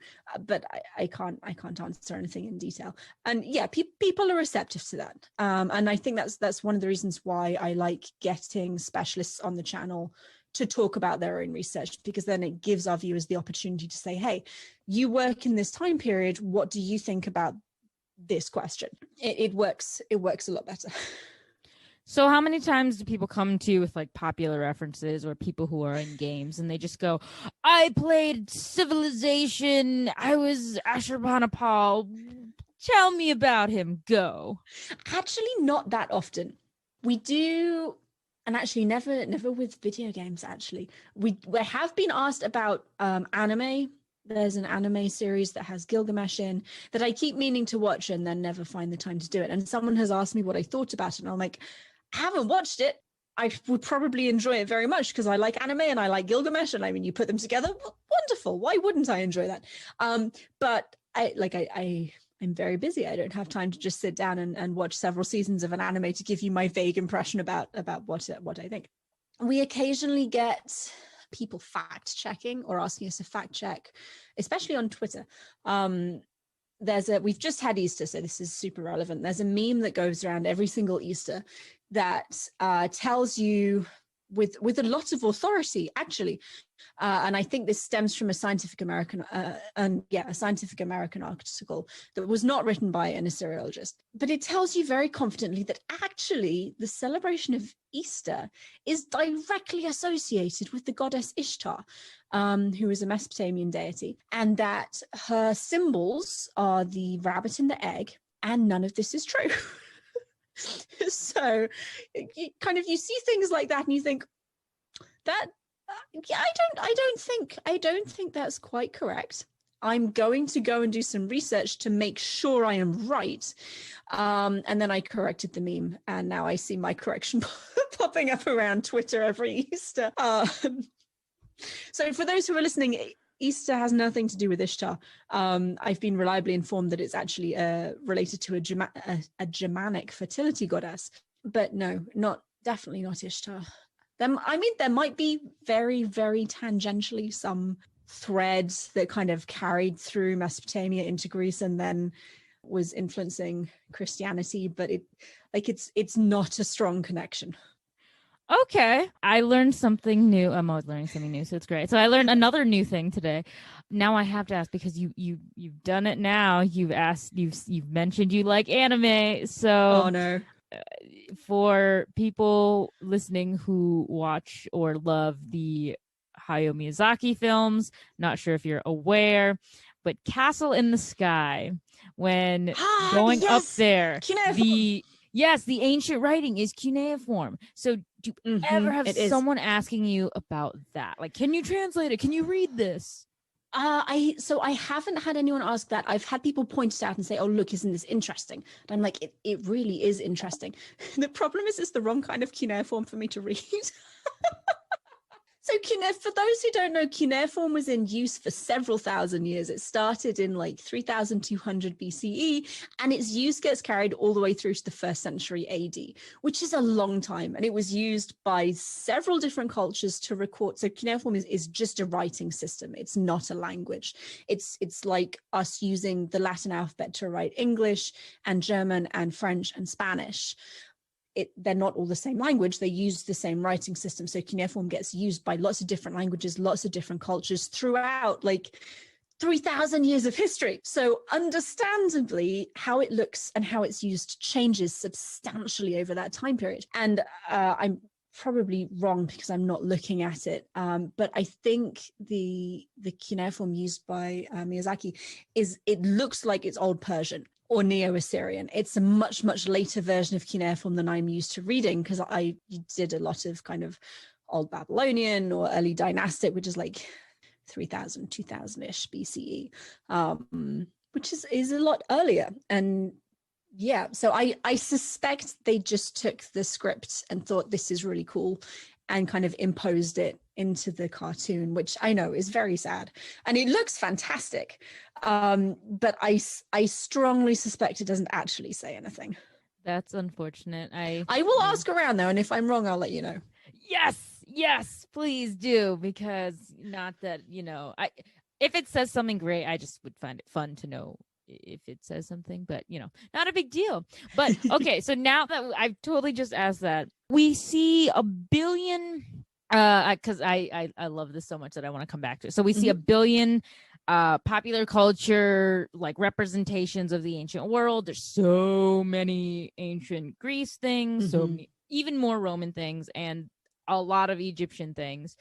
but I can't answer anything in detail. And yeah, people are receptive to that. And I think that's one of the reasons why I like getting specialists on the channel to talk about their own research, because then it gives our viewers the opportunity to say, hey, you work in this time period. What do you think about this question? It works a lot better. So how many times do people come to you with like popular references or people who are in games and they just go, I played Civilization, I was Ashurbanipal, tell me about him, go? Actually, not that often. We do, and actually never with video games, actually. We have been asked about anime. There's an anime series that has Gilgamesh in that I keep meaning to watch and then never find the time to do it. And someone has asked me what I thought about it, and I'm like, I haven't watched it. I would probably enjoy it very much because I like anime and I like Gilgamesh, and I mean, you put them together, wonderful. Why wouldn't I enjoy that? But I'm very busy. I don't have time to just sit down and watch several seasons of an anime to give you my vague impression about what I think. We occasionally get people fact checking or asking us to fact check, especially on Twitter. We've just had Easter, so this is super relevant. There's a meme that goes around every single Easter that tells you with a lot of authority, actually. And I think this stems from a Scientific American article that was not written by an Assyriologist. But it tells you very confidently that actually the celebration of Easter is directly associated with the goddess Ishtar, who is a Mesopotamian deity, and that her symbols are the rabbit and the egg, and none of this is true. So you see things like that and you think that I don't think that's quite correct. I'm going to go and do some research to make sure I am right. And then I corrected the meme, and now I see my correction popping up around Twitter every Easter. So for those who are listening, Easter has nothing to do with Ishtar. I've been reliably informed that it's actually related to a Germanic fertility goddess, but no, definitely not Ishtar. There might be very, very tangentially some threads that kind of carried through Mesopotamia into Greece and then was influencing Christianity, but it's not a strong connection. Okay. I learned something new. I'm always learning something new, so it's great. So I learned another new thing today. Now I have to ask, because you've done it now. You've mentioned you like anime. So oh no. For people listening who watch or love the Hayao Miyazaki films, not sure if you're aware, but Castle in the Sky, when going up there, the ancient writing is cuneiform. So do you ever have someone asking you about that? Like, can you translate it? Can you read this? I haven't had anyone ask that. I've had people point it out and say, oh, look, isn't this interesting? And I'm like, it really is interesting. The problem is it's the wrong kind of cuneiform for me to read. So for those who don't know, cuneiform was in use for several thousand years. It started in like 3200 BCE, and its use gets carried all the way through to the 1st century AD, which is a long time. And it was used by several different cultures to record. So cuneiform is just a writing system. It's not a language. It's like us using the Latin alphabet to write English and German and French and Spanish. They're not all the same language. They use the same writing system. So cuneiform gets used by lots of different languages, lots of different cultures throughout like 3,000 years of history. So understandably, how it looks and how it's used changes substantially over that time period. And I'm probably wrong because I'm not looking at it. But I think the cuneiform used by Miyazaki it looks like it's Old Persian or Neo-Assyrian. It's a much, much later version of cuneiform than I'm used to reading, because I did a lot of kind of Old Babylonian or early dynastic, which is like 3000, 2000-ish BCE, which is a lot earlier. And yeah, so I suspect they just took the script and thought this is really cool and kind of imposed it into the cartoon, which I know is very sad. And it looks fantastic. But I strongly suspect it doesn't actually say anything. That's unfortunate. I will ask around though, and if I'm wrong, I'll let you know. Yes, please do, because not that, if it says something great, I just would find it fun to know if it says something, but not a big deal. But okay, so now that I've totally just asked that, we see a billion, because I love this so much that I want to come back to it. So we see a billion popular culture like representations of the ancient world. There's so many ancient Greece things, so many, even more Roman things, and a lot of Egyptian things.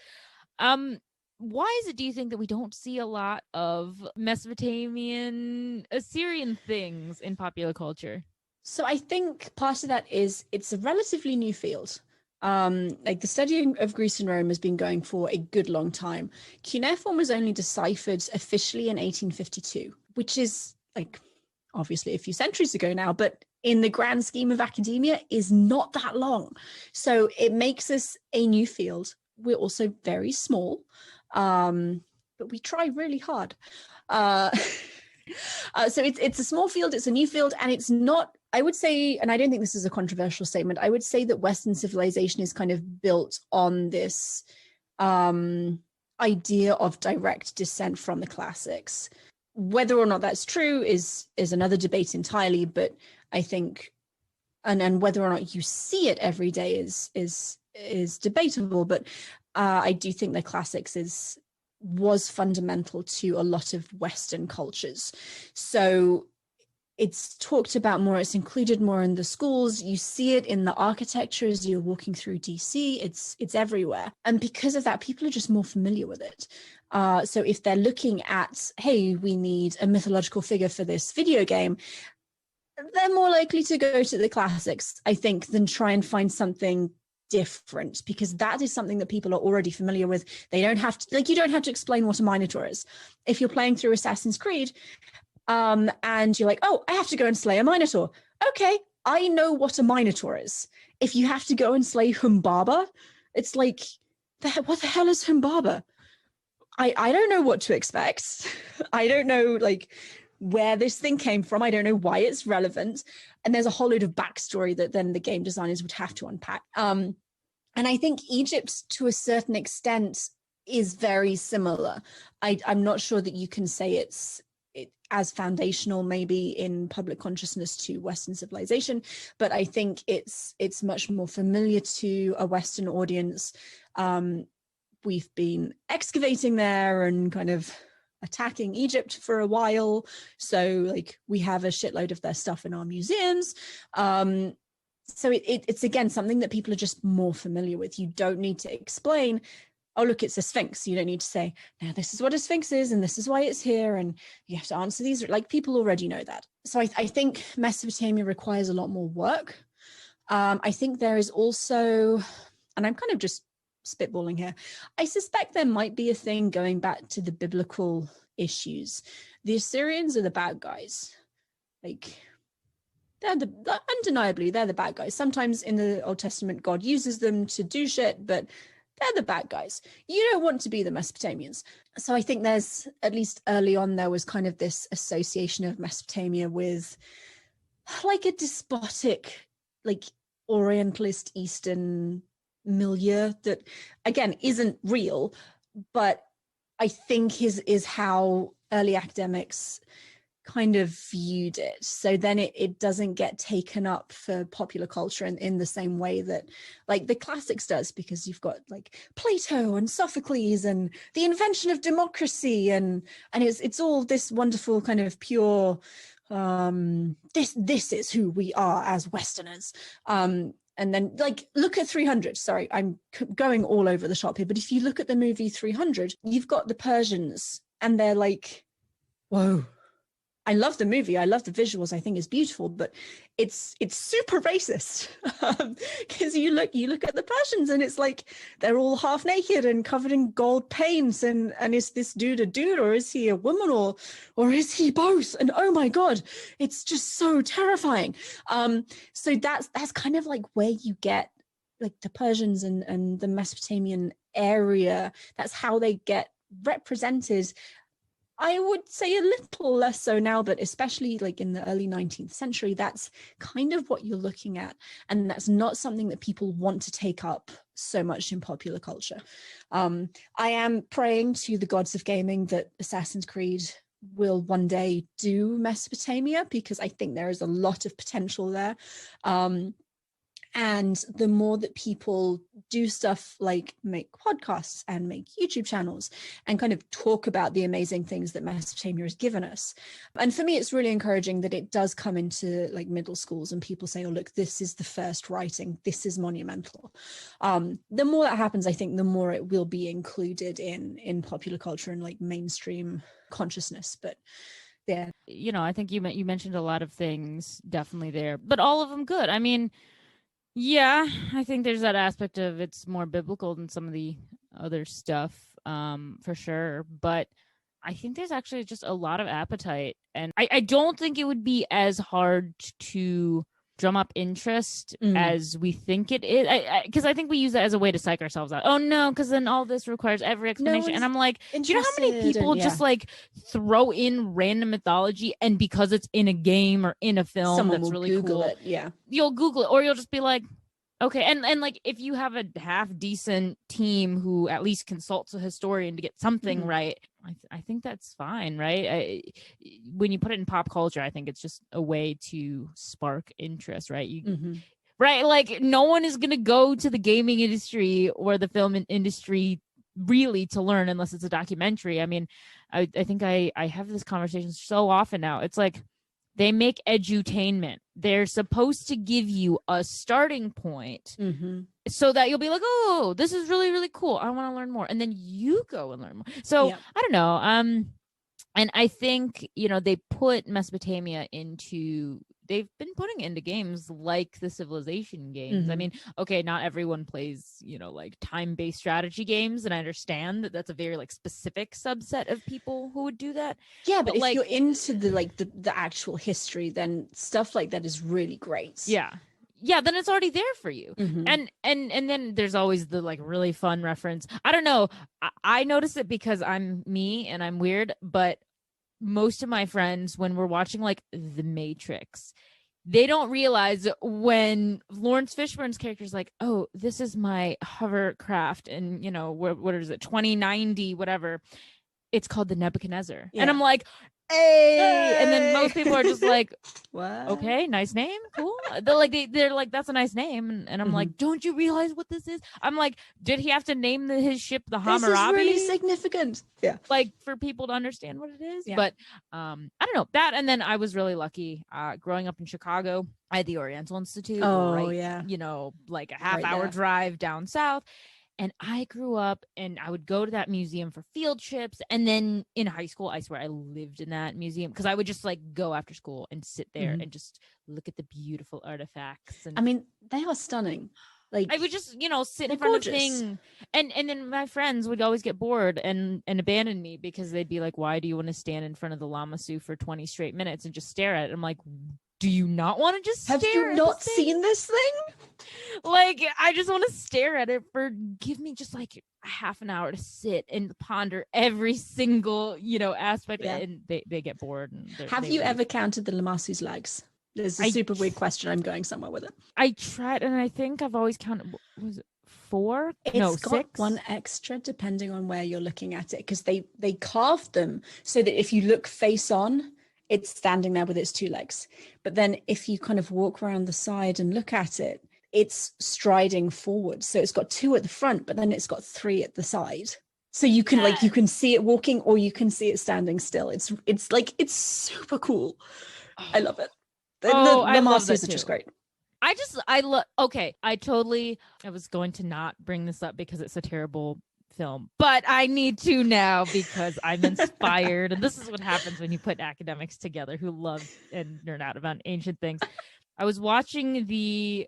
Why is it, do you think, that we don't see a lot of Mesopotamian, Assyrian things in popular culture? So I think part of that is it's a relatively new field. Like the study of Greece and Rome has been going for a good long time. Cuneiform was only deciphered officially in 1852, which is like obviously a few centuries ago now, but in the grand scheme of academia is not that long. So it makes us a new field. We're also very small, but we try really hard. So it's a small field, it's a new field, and it's not, I would say, and I don't think this is a controversial statement, I would say that Western civilization is kind of built on this idea of direct descent from the classics. Whether or not that's true is another debate entirely, but I think and whether or not you see it every day is debatable, but I do think the classics was fundamental to a lot of Western cultures. So it's talked about more, it's included more in the schools. You see it in the architecture as you're walking through DC. It's everywhere. And because of that, people are just more familiar with it. So if they're looking at, hey, we need a mythological figure for this video game, they're more likely to go to the classics, I think, than try and find something different, because that is something that people are already familiar with. They don't have to, like, you don't have to explain what a Minotaur is. If you're playing through Assassin's Creed, and you're like, oh, I have to go and slay a Minotaur. Okay, I know what a Minotaur is. If you have to go and slay Humbaba, it's like, what the hell is Humbaba? I don't know what to expect. I don't know, like, where this thing came from. I don't know why it's relevant. And there's a whole load of backstory that then the game designers would have to unpack. And I think Egypt, to a certain extent, is very similar. I'm not sure that you can say it's as foundational maybe in public consciousness to Western civilization, but I think it's much more familiar to a Western audience. We've been excavating there and kind of attacking Egypt for a while, so like we have a shitload of their stuff in our museums. So it's again something that people are just more familiar with. You don't need to explain, oh, look, it's a sphinx. You don't need to say, now this is what a sphinx is and this is why it's here, and you have to answer these. Like, people already know that. So I think Mesopotamia requires a lot more work. I think there is also, and I'm kind of just spitballing here, I suspect there might be a thing going back to the biblical issues. The Assyrians are the bad guys. Like, undeniably, they're the bad guys. Sometimes in the Old Testament, God uses them to do shit, but they're the bad guys. You don't want to be the Mesopotamians. So I think there's, at least early on, there was kind of this association of Mesopotamia with like a despotic, like Orientalist Eastern milieu that, again, isn't real, but I think is how early academics kind of viewed it. So then it doesn't get taken up for popular culture in the same way that like the classics does, because you've got like Plato and Sophocles and the invention of democracy, and it's all this wonderful kind of pure this is who we are as Westerners. And then, like, look at 300. Sorry, I'm going all over the shop here, but if you look at the movie 300, you've got the Persians, and they're like, whoa. I love the movie. I love the visuals. I think it's beautiful, but it's super racist, because you look at the Persians, and it's like they're all half naked and covered in gold paints, and is this dude a dude, or is he a woman, or is he both? And oh my god, it's just so terrifying. So that's kind of like where you get like the Persians and the Mesopotamian area. That's how they get represented. I would say a little less so now, but especially like in the early 19th century, that's kind of what you're looking at. And that's not something that people want to take up so much in popular culture. I am praying to the gods of gaming that Assassin's Creed will one day do Mesopotamia, because I think there is a lot of potential there. And the more that people do stuff like make podcasts and make YouTube channels and kind of talk about the amazing things that Mesopotamia has given us. And for me, it's really encouraging that it does come into like middle schools and people say, oh, look, this is the first writing. This is monumental. The more that happens, I think the more it will be included in popular culture and like mainstream consciousness. But yeah, you know, I think you mentioned a lot of things definitely there, but all of them good. I mean, yeah, I think there's that aspect of it's more biblical than some of the other stuff, for sure. But I think there's actually just a lot of appetite. And I don't think it would be as hard to drum up interest as we think it is. Because I think we use that as a way to psych ourselves out. Oh, no, because then all this requires every explanation. And I'm like, do you know how many people just like throw in random mythology, and because it's in a game or in a film, someone that's really Google cool, it. Yeah, you'll Google it, or you'll just be like, okay. And like, if you have a half decent team who at least consults a historian to get something right, I think that's fine, right? When you put it in pop culture, I think it's just a way to spark interest, right? Right, like no one is gonna go to the gaming industry or the film industry really to learn unless it's a documentary. I mean, I think I have this conversation so often now. It's like they make edutainment. They're supposed to give you a starting point so that you'll be like, oh, this is really, really cool. I want to learn more. And then you go and learn more. So I don't know. And I think, they put Mesopotamia they've been putting into games like the Civilization games. I mean, okay, not everyone plays, like time-based strategy games. And I understand that that's a very like specific subset of people who would do that. Yeah, but if you're into the actual history, then stuff like that is really great. Yeah, then it's already there for you. And then there's always the like really fun reference. I don't know. I notice it because I'm me and I'm weird, but most of my friends, when we're watching like The Matrix, they don't realize when Lawrence Fishburne's character is like, oh, this is my hovercraft and what is it, 2090, whatever. It's called the Nebuchadnezzar. And I'm like, hey, and then most people are just like, what? Okay, nice name, cool. They're like, that's a nice name, and I'm like, don't you realize what this is? I'm like, did he have to name his ship the Hammurabi? This is really significant. Yeah, like for people to understand what it is. But I don't know that. And then I was really lucky. Growing up in Chicago, I had the Oriental Institute. Like a half-hour drive down south. And I grew up and I would go to that museum for field trips. And then in high school, I swear I lived in that museum because I would just like go after school and sit there and just look at the beautiful artifacts. And I mean, they are stunning. Like I would just, sit in front of the thing. And then my friends would always get bored and abandon me because they'd be like, why do you want to stand in front of the Lamassu for 20 straight minutes and just stare at it? I'm like, do you not want to just stare? Have you not seen this thing? Like, I just want to stare at it give me just like a half an hour to sit and ponder every single, aspect. And they get bored. And have you ever counted the Lamassu's legs? There's a super weird question. I'm going somewhere with it. I tried, and I think I've always counted, was it 4? It's got 6? one extra depending on where you're looking at it, because they carved them so that if you look face on, it's standing there with its 2 legs. But then if you kind of walk around the side and look at it, it's striding forward. So it's got 2 at the front, but then it's got 3 at the side. So you can you can see it walking or you can see it standing still. It's super cool. I love it. The masters are just great. I was going to not bring this up because it's a terrible film, but I need to now because I'm inspired. And this is what happens when you put academics together who love and nerd out about ancient things. I was watching the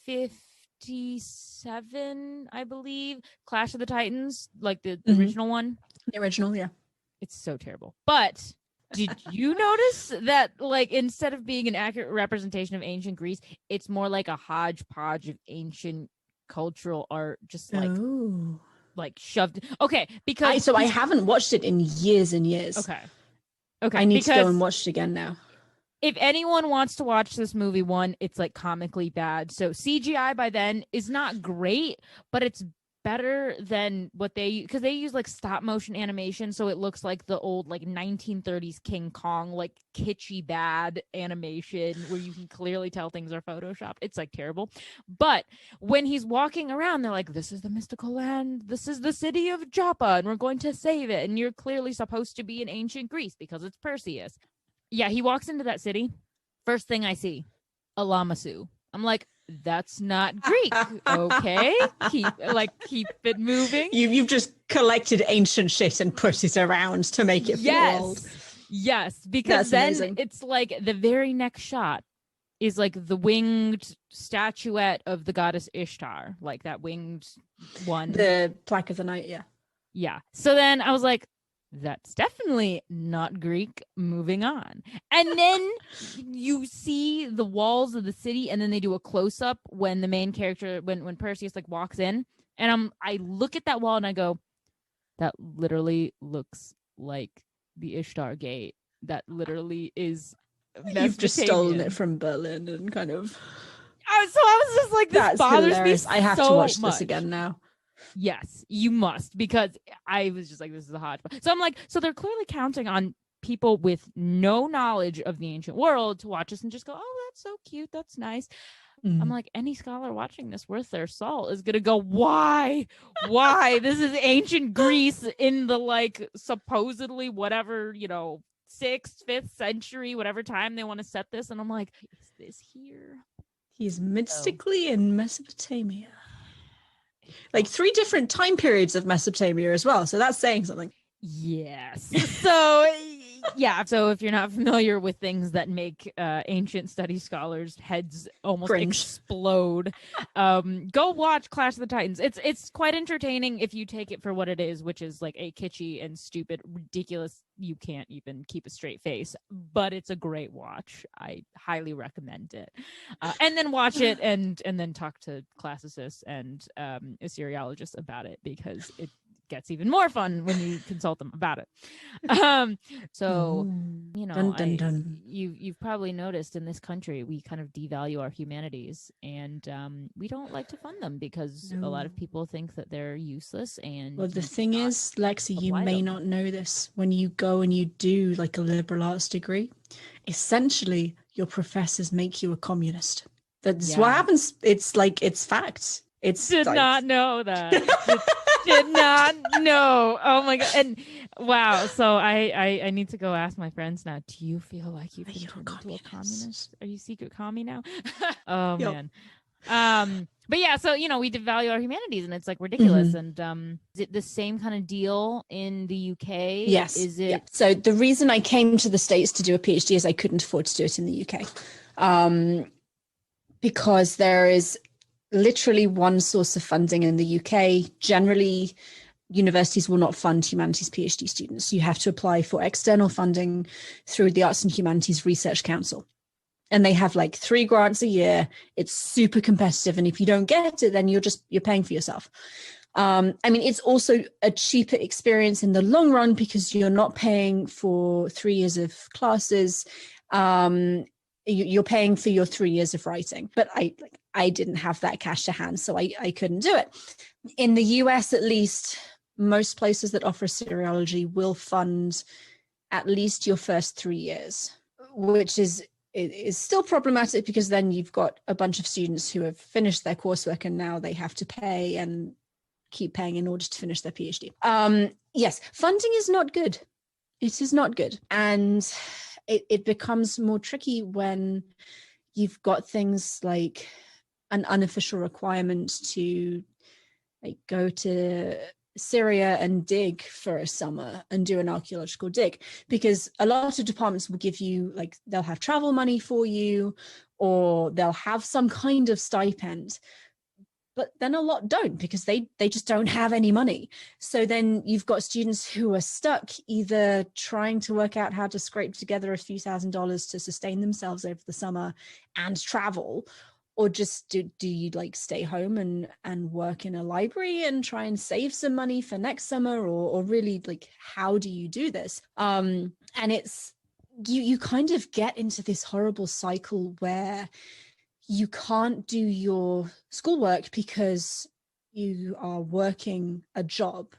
57, I believe, Clash of the Titans, like the original one. The original, yeah. It's so terrible. But did you notice that, like, instead of being an accurate representation of ancient Greece, it's more like a hodgepodge of ancient cultural art, just like shoved. Okay, because I haven't watched it in years and years. Okay, I need to go and watch it again now. If anyone wants to watch this movie, it's like comically bad. So CGI by then is not great, but it's better than what because they use like stop motion animation, so it looks like the old like 1930s King Kong, like kitschy bad animation where you can clearly tell things are photoshopped. It's like terrible. But when he's walking around, they're like, this is the mystical land, this is the city of Joppa, and we're going to save it, and you're clearly supposed to be in ancient Greece because it's Perseus. Yeah, he walks into that city. First thing I see, a Lamassu. I'm like, that's not Greek. Okay, keep it moving. You've just collected ancient shit and put it around to make it feel old. Yes, because that's then amazing. It's like the very next shot is like the winged statuette of the goddess Ishtar, like that winged one. The plaque of the night, yeah. Yeah. So then I was like, that's definitely not Greek. Moving on. And then you see the walls of the city, and then they do a close-up when the main character, when Perseus like walks in, and I look at that wall and I go, that literally looks like the Ishtar Gate. That literally is You've just stolen it from Berlin and kind of. So I was just like, this bothers me so I have to watch much. this again now. Yes, you must, because I was just like, this is a hodgepodge. So I'm like, so they're clearly counting on people with no knowledge of the ancient world to watch us and just go, oh, that's so cute, that's nice. I'm like, any scholar watching this worth their salt is gonna go, why this is ancient Greece in the like supposedly whatever, 6th, 5th century, whatever time they want to set this. And I'm like, is this here? He's mystically in Mesopotamia, like 3 different time periods of Mesopotamia as well, so that's saying something. Yes. So yeah, so if you're not familiar with things that make ancient study scholars' heads almost explode, go watch Clash of the Titans. It's quite entertaining if you take it for what it is, which is like a kitschy and stupid, ridiculous, you can't even keep a straight face, but it's a great watch. I highly recommend it. And then watch it and then talk to classicists and Assyriologists about it, because it gets even more fun when you consult them about it. You've probably noticed in this country we kind of devalue our humanities, and we don't like to fund them because a lot of people think that they're useless. And well, the thing is, Lexie, you may not know this, when you go and you do like a liberal arts degree, essentially your professors make you a communist. That's what happens. It's like, it's fact. Did not know that. Did not know. Oh my god! And wow. So I need to go ask my friends now. Do you feel like you've been turned into a communist? Are you secret commie now? Oh man. But yeah. So we devalue our humanities, and it's like ridiculous. And is it the same kind of deal in the UK? Yes. Is it? Yeah. So the reason I came to the States to do a PhD is I couldn't afford to do it in the UK, because there is literally one source of funding in the UK. Generally, universities will not fund humanities PhD students. You have to apply for external funding through the Arts and Humanities Research Council. And they have like 3 grants a year. It's super competitive. And if you don't get it, then you're paying for yourself. It's also a cheaper experience in the long run because you're not paying for 3 years of classes. You're paying for your 3 years of writing. But I didn't have that cash to hand, so I couldn't do it. In the US, at least, most places that offer Seriology will fund at least your first 3 years, which is still problematic because then you've got a bunch of students who have finished their coursework and now they have to pay and keep paying in order to finish their PhD. Yes, funding is not good. It is not good. And it becomes more tricky when you've got things like an unofficial requirement to like go to Syria and dig for a summer and do an archaeological dig, because a lot of departments will give you, like, they'll have travel money for you, or they'll have some kind of stipend, but then a lot don't, because they just don't have any money. So then you've got students who are stuck either trying to work out how to scrape together a few $1,000s to sustain themselves over the summer and travel, or just do you like stay home and work in a library and try and save some money for next summer, or really, like, how do you do this? And it's you kind of get into this horrible cycle where you can't do your schoolwork because you are working a job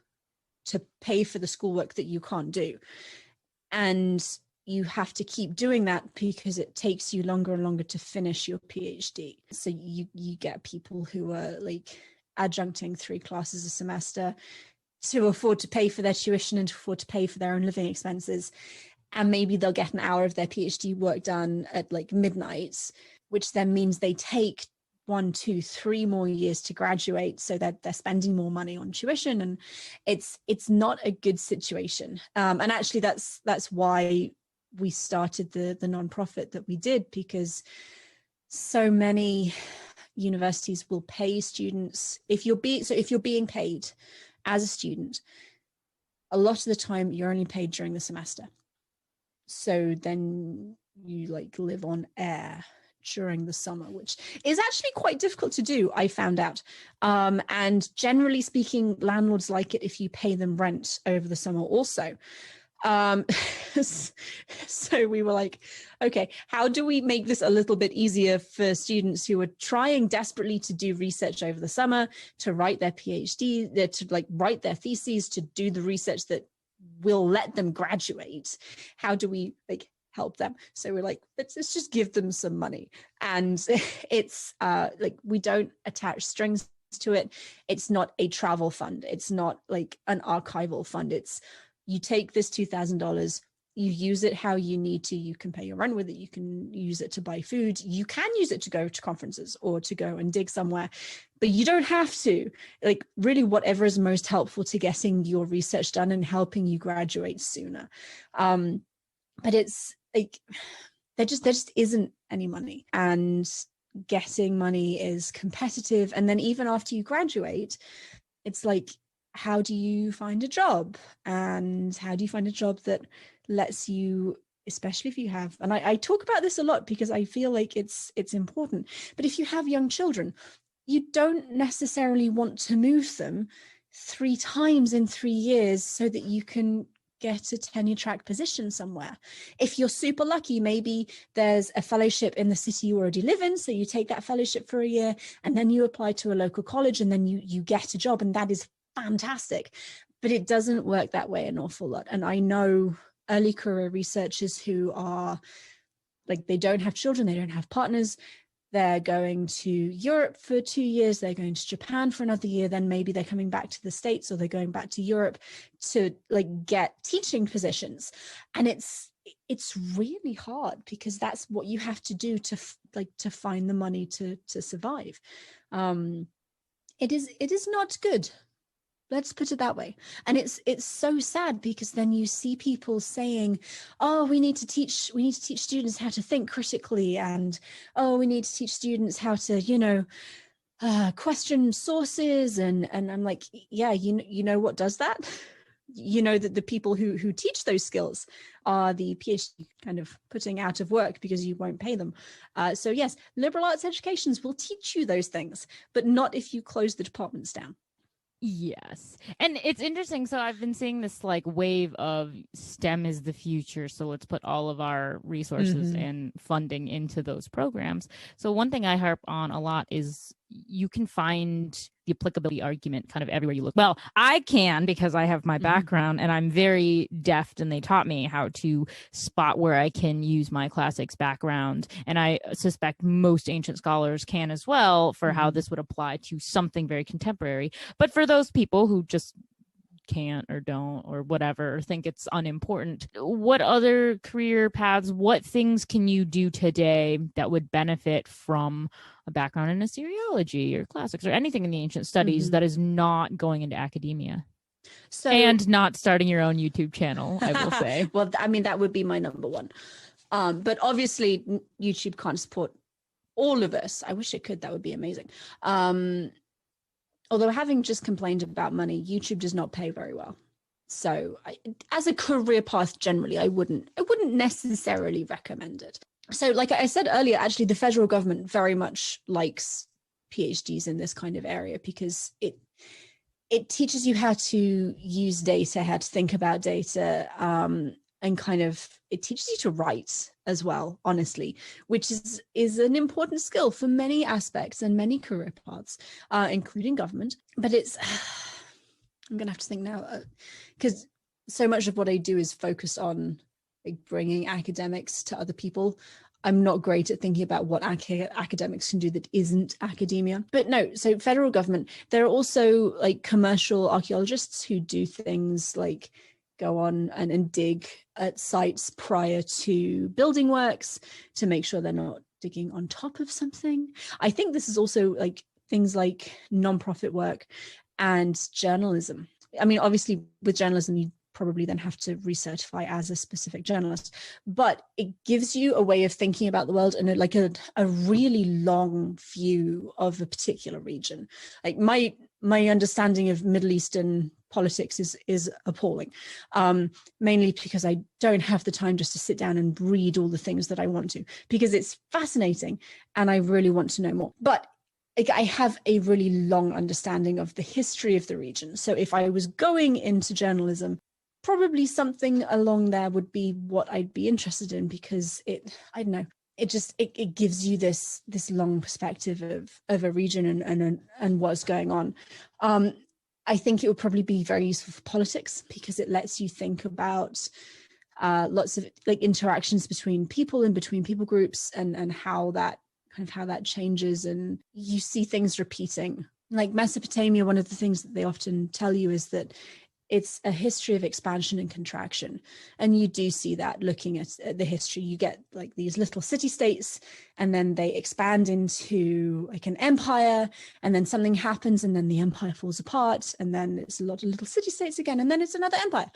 to pay for the schoolwork that you can't do. And you have to keep doing that because it takes you longer and longer to finish your PhD. So you get people who are like adjuncting 3 classes a semester to afford to pay for their tuition and to afford to pay for their own living expenses. And maybe they'll get an hour of their PhD work done at like midnight, which then means they take 1, 2, 3 more years to graduate, so that they're spending more money on tuition, and it's not a good situation. And actually, that's why we started the nonprofit that we did, because so many universities will pay students if you're being paid as a student. A lot of the time, you're only paid during the semester, so then you like live on air during the summer, which is actually quite difficult to do, I found out. And generally speaking, landlords like it if you pay them rent over the summer also. So we were like, okay, how do we make this a little bit easier for students who are trying desperately to do research over the summer, to write their PhD, to like write their theses, to do the research that will let them graduate? How do we like help them? So we're like, let's just give them some money. And it's like, we don't attach strings to it. It's not a travel fund. It's not like an archival fund. It's, you take this $2,000, you use it how you need to. You can pay your rent with it. You can use it to buy food. You can use it to go to conferences or to go and dig somewhere, but you don't have to. Like, really, whatever is most helpful to getting your research done and helping you graduate sooner. But it's like, there just isn't any money, and getting money is competitive. And then even after you graduate, it's like, how do you find a job? And how do you find a job that lets you, especially if you have, and I talk about this a lot because I feel like it's important, but if you have young children, you don't necessarily want to move them 3 times in 3 years so that you can get a tenure track position somewhere. If you're super lucky, maybe there's a fellowship in the city you already live in, so you take that fellowship for a year and then you apply to a local college and then you get a job, and that is fantastic. But it doesn't work that way an awful lot. And I know early career researchers who are like, they don't have children, they don't have partners, they're going to Europe for 2 years, they're going to Japan for another year, then maybe they're coming back to the States or they're going back to Europe to like get teaching positions. And it's really hard because that's what you have to do to find the money to survive. It is not good. Let's put it that way. And it's so sad because then you see people saying, oh, we need to teach students how to think critically, and oh, we need to teach students how to, question sources. And I'm like, yeah, you know what does that? You know that the people who teach those skills are the PhD kind of putting out of work because you won't pay them. So yes, liberal arts educations will teach you those things, but not if you close the departments down. Yes. And it's interesting. So I've been seeing this like wave of STEM is the future. So let's put all of our resources and funding into those programs. So one thing I harp on a lot is you can find the applicability argument kind of everywhere you look. Well, I can because I have my background and I'm very deft, and they taught me how to spot where I can use my classics background. And I suspect most ancient scholars can as well for how this would apply to something very contemporary. But for those people who just can't or don't or whatever, or think it's unimportant, what other career paths, what things can you do today that would benefit from a background in Assyriology or classics or anything in the ancient studies that is not going into academia? So, and not starting your own YouTube channel, I will say. Well, I mean, that would be my number one. But obviously YouTube can't support all of us. I wish it could. That would be amazing. Although, having just complained about money, YouTube does not pay very well. So as a career path, generally, I wouldn't necessarily recommend it. So like I said earlier, actually, the federal government very much likes PhDs in this kind of area because it teaches you how to use data, how to think about data, and kind of it teaches you to write as well, honestly, which is an important skill for many aspects and many career paths, including government. But it's, I'm going to have to think now, because so much of what I do is focused on like bringing academics to other people. I'm not great at thinking about what academics can do that isn't academia. But no, so federal government, there are also like commercial archaeologists who do things like go on and dig at sites prior to building works to make sure they're not digging on top of something. I think this is also like things like nonprofit work and journalism. I mean, obviously with journalism, you probably then have to recertify as a specific journalist, but it gives you a way of thinking about the world and like a really long view of a particular region. Like my understanding of Middle Eastern politics is appalling, mainly because I don't have the time just to sit down and read all the things that I want to, because it's fascinating and I really want to know more. But I have a really long understanding of the history of the region. So if I was going into journalism, probably something along there would be what I'd be interested in, because I don't know, it gives you this long perspective of a region and what's going on. I think it would probably be very useful for politics, because it lets you think about lots of like interactions between people and between people groups, and how that changes, and you see things repeating. Like Mesopotamia, one of the things that they often tell you is that it's a history of expansion and contraction. And you do see that looking at the history. You get like these little city-states, and then they expand into like an empire, and then something happens, and then the empire falls apart, and then it's a lot of little city-states again, and then it's another empire.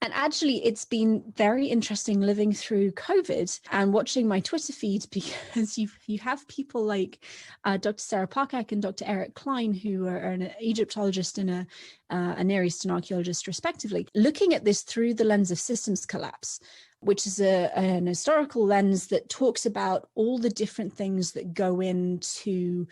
And actually, it's been very interesting living through COVID and watching my Twitter feed, because you have people like Dr. Sarah Parkak and Dr. Eric Klein, who are an Egyptologist and a Near Eastern archaeologist, respectively, looking at this through the lens of systems collapse, which is an historical lens that talks about all the different things that go into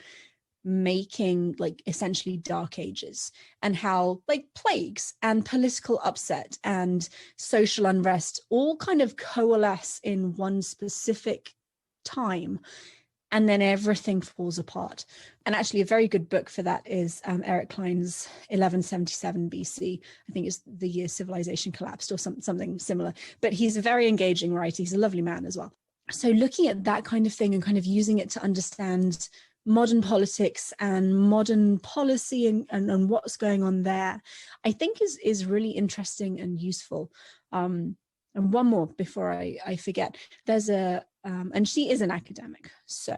making like essentially dark ages, and how like plagues and political upset and social unrest all kind of coalesce in one specific time, and then everything falls apart. And actually a very good book for that is Eric Klein's 1177 BC. I think it's the year civilization collapsed, or something similar, but he's a very engaging writer. He's a lovely man as well. So looking at that kind of thing and kind of using it to understand modern politics and modern policy and what's going on there, I think is really interesting and useful. And one more before I forget, there's and she is an academic, so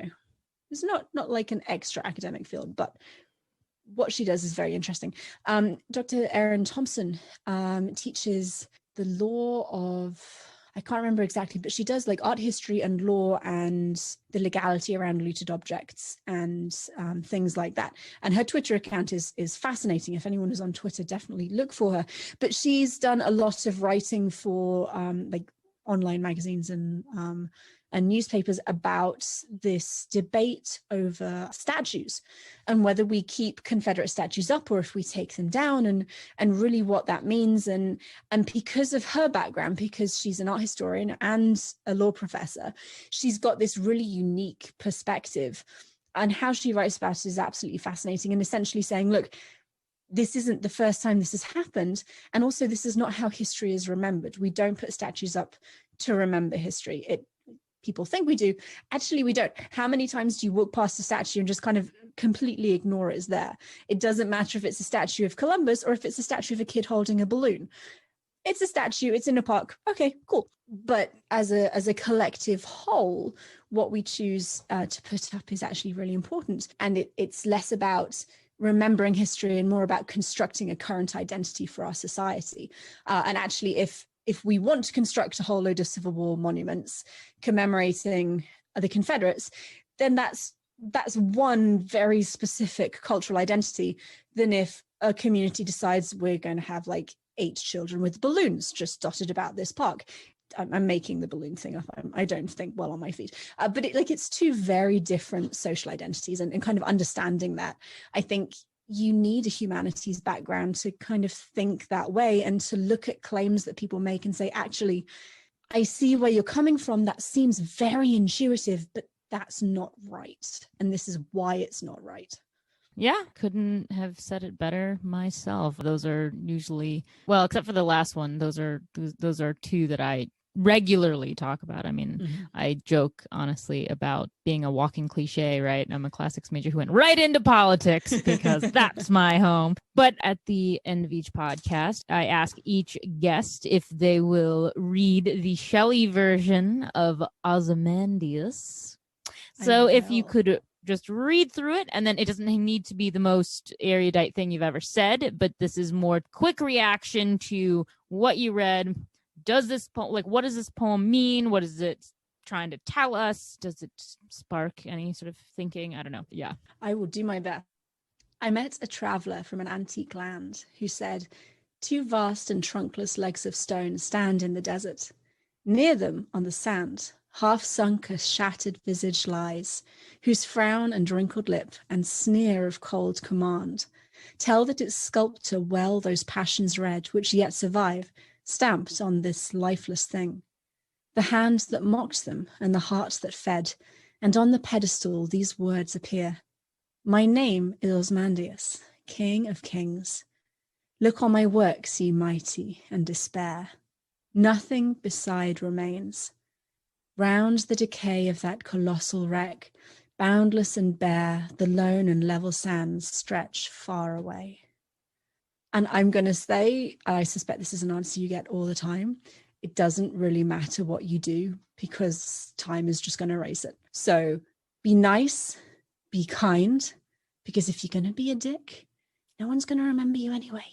it's not like an extra academic field, but what she does is very interesting. Dr. Erin Thompson teaches the law of, I can't remember exactly, but she does like art history and law and the legality around looted objects and things like that. And her Twitter account is fascinating. If anyone is on Twitter, definitely look for her. But she's done a lot of writing for like online magazines and newspapers about this debate over statues and whether we keep Confederate statues up or if we take them down, and really what that means. And because of her background, because she's an art historian and a law professor, she's got this really unique perspective, and how she writes about it is absolutely fascinating, and essentially saying, look, this isn't the first time this has happened, and also this is not how history is remembered. We don't put statues up to remember history. People think we do. Actually, we don't. How many times do you walk past a statue and just kind of completely ignore it's there? It doesn't matter if it's a statue of Columbus or if it's a statue of a kid holding a balloon. It's a statue, it's in a park. Okay, cool. But as a collective whole, what we choose to put up is actually really important. And it's less about remembering history and more about constructing a current identity for our society. And actually, if we want to construct a whole load of Civil War monuments commemorating the Confederates, then that's one very specific cultural identity than if a community decides we're going to have like 8 children with balloons just dotted about this park. I'm making the balloon thing up. I don't think well on my feet. But it's two very different social identities, and kind of understanding that, I think you need a humanities background to kind of think that way and to look at claims that people make and say, actually, I see where you're coming from. That seems very intuitive, but that's not right. And this is why it's not right. Yeah, couldn't have said it better myself. Those are usually, well, except for the last one, those are two that I regularly talk about. I mean, I joke honestly about being a walking cliche, right? I'm a classics major who went right into politics because that's my home. But at the end of each podcast, I ask each guest if they will read the Shelley version of Ozymandias. So if you could just read through it, and then it doesn't need to be the most erudite thing you've ever said, but this is more quick reaction to what you read. Does this what does this poem mean? What is it trying to tell us? Does it spark any sort of thinking? I don't know. Yeah. I will do my best. I met a traveler from an antique land who said, 2 vast and trunkless legs of stone stand in the desert. Near them on the sand, half sunk a shattered visage lies, whose frown and wrinkled lip and sneer of cold command Tell that its sculptor well those passions read, which yet survive, stamped on this lifeless thing. The hand that mocked them and the heart that fed, and on the pedestal these words appear. My name is Ozymandias, King of Kings. Look on my works, ye mighty, and despair. Nothing beside remains. Round the decay of that colossal wreck, boundless and bare, the lone and level sands stretch far away. And I'm going to say, I suspect this is an answer you get all the time, it doesn't really matter what you do because time is just going to erase it. So be nice, be kind, because if you're going to be a dick, no one's going to remember you anyway.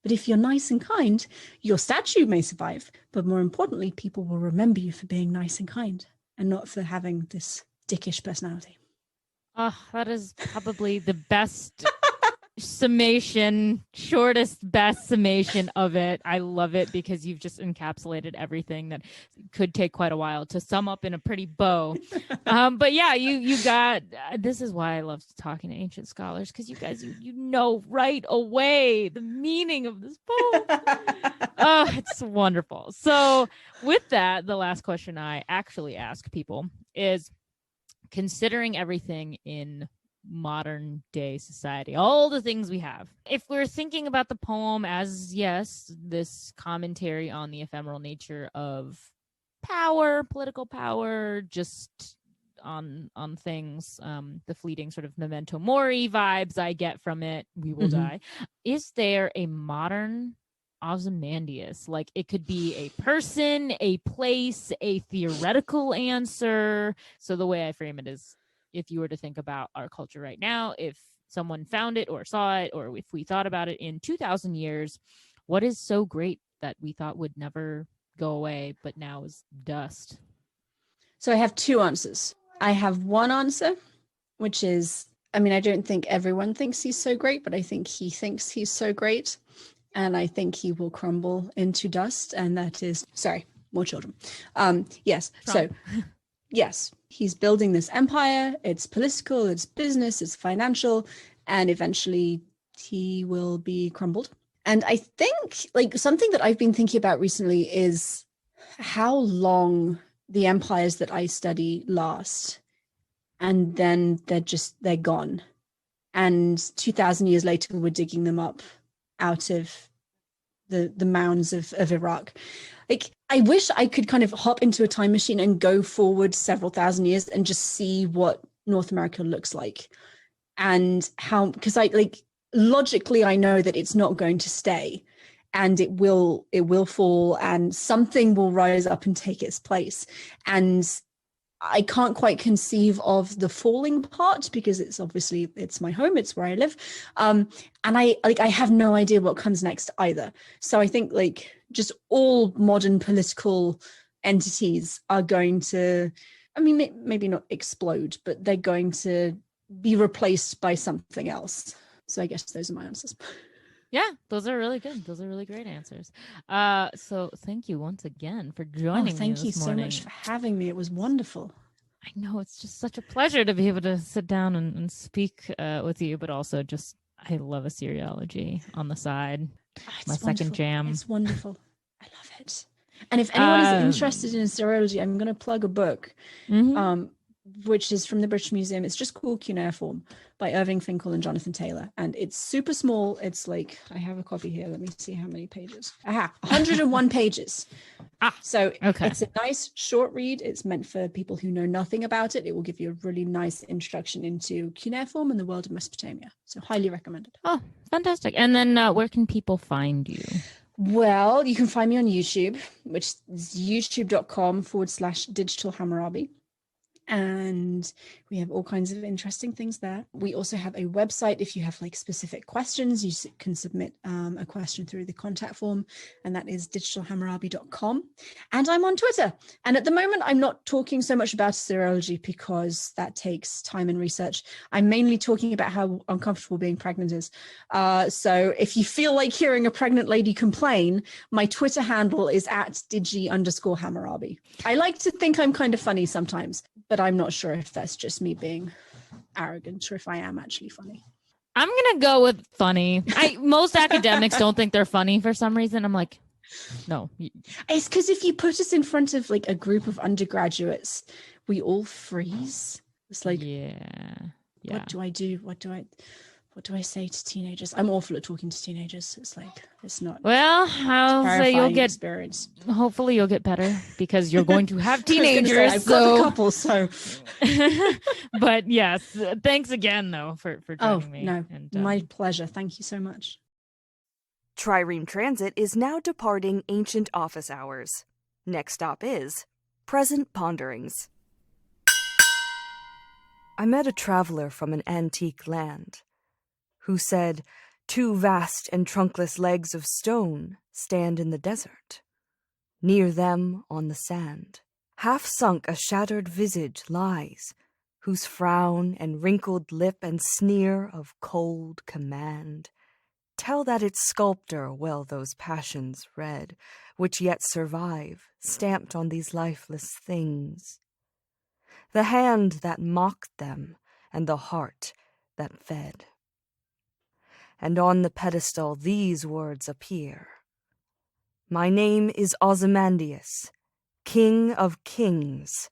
But if you're nice and kind, your statue may survive. But more importantly, people will remember you for being nice and kind and not for having this dickish personality. Oh, that is probably the best summation, shortest, best summation of it. I love it because you've just encapsulated everything that could take quite a while to sum up in a pretty bow. But yeah, you got, this is why I love talking to ancient scholars, because you guys, you know right away the meaning of this poem. Oh, it's wonderful. So with that, the last question I actually ask people is, considering everything in modern day society, all the things we have, if we're thinking about the poem as, yes, this commentary on the ephemeral nature of power, political power, just on things, the fleeting sort of memento mori vibes I get from it, we will die, is there a modern Ozymandias? Like, it could be a person, a place, a theoretical answer. So the way I frame it is, if you were to think about our culture right now, if someone found it or saw it, or if we thought about it in 2,000 years, what is so great that we thought would never go away, but now is dust? So I have two answers. I have one answer, which is, I mean, I don't think everyone thinks he's so great, but I think he thinks he's so great. And I think he will crumble into dust. And that is, sorry, more children. Yes. Trump. So yes, he's building this empire. It's political, it's business, it's financial, and eventually he will be crumbled. And I think, like, something that I've been thinking about recently is how long the empires that I study last, and then they're gone. And 2,000 years later, we're digging them up out of the mounds of Iraq. Like, I wish I could kind of hop into a time machine and go forward several thousand years and just see what North America looks like, and how, because logically I know that it's not going to stay, and it will fall, and something will rise up and take its place. And I can't quite conceive of the falling part, because it's my home, it's where I live. And I have no idea what comes next either. So I think, like, just all modern political entities are going to, I mean, maybe not explode, but they're going to be replaced by something else. So I guess those are my answers. Yeah, those are really good. Those are really great answers. So thank you once again for joining me. Thank you so much for having me. It was wonderful. I know, it's just such a pleasure to be able to sit down and speak with you, but also just, I love Assyriology on the side. My second jam. It's wonderful. I love it. And if anyone is interested in Seriology, I'm going to plug a book, which is from the British Museum. It's just called Cuneiform by Irving Finkel and Jonathan Taylor. And it's super small. It's like, I have a copy here. Let me see how many pages. 101 pages. So It's a nice short read. It's meant for people who know nothing about it. It will give you a really nice introduction into cuneiform and the world of Mesopotamia. So highly recommended. Oh, fantastic. And then where can people find you? Well, you can find me on YouTube, which is youtube.com/Digital Hammurabi. And we have all kinds of interesting things there. We also have a website. If you have like specific questions, you can submit a question through the contact form, and that is digitalhammurabi.com. And I'm on Twitter. And at the moment, I'm not talking so much about Seriology because that takes time and research. I'm mainly talking about how uncomfortable being pregnant is. So if you feel like hearing a pregnant lady complain, my Twitter handle is @Digi_Hammurabi. I like to think I'm kind of funny sometimes, but I'm not sure if that's just me being arrogant or if I am actually funny. I'm gonna go with funny. Most academics don't think they're funny for some reason. I'm like, no. It's because if you put us in front of like a group of undergraduates, we all freeze. It's like, yeah. What do I do? What do I say to teenagers? I'm awful at talking to teenagers. It's like, it's not. Well, I'll say you'll get experience. Hopefully you'll get better because you're going to have teenagers. I've got a couple, so. But yes, thanks again though for joining me. No, my pleasure. Thank you so much. Trireme Transit is now departing ancient office hours. Next stop is present ponderings. I met a traveler from an antique land who said, 2 vast and trunkless legs of stone stand in the desert. Near them on the sand, half sunk a shattered visage lies, whose frown and wrinkled lip and sneer of cold command tell that its sculptor well those passions read, which yet survive, stamped on these lifeless things. The hand that mocked them, and the heart that fed. And on the pedestal these words appear. My name is Ozymandias, King of Kings.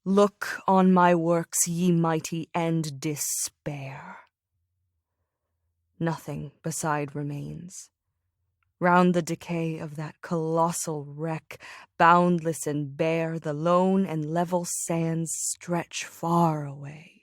Look on my works, ye mighty, and despair. Nothing beside remains. Round the decay of that colossal wreck, boundless and bare, the lone and level sands stretch far away.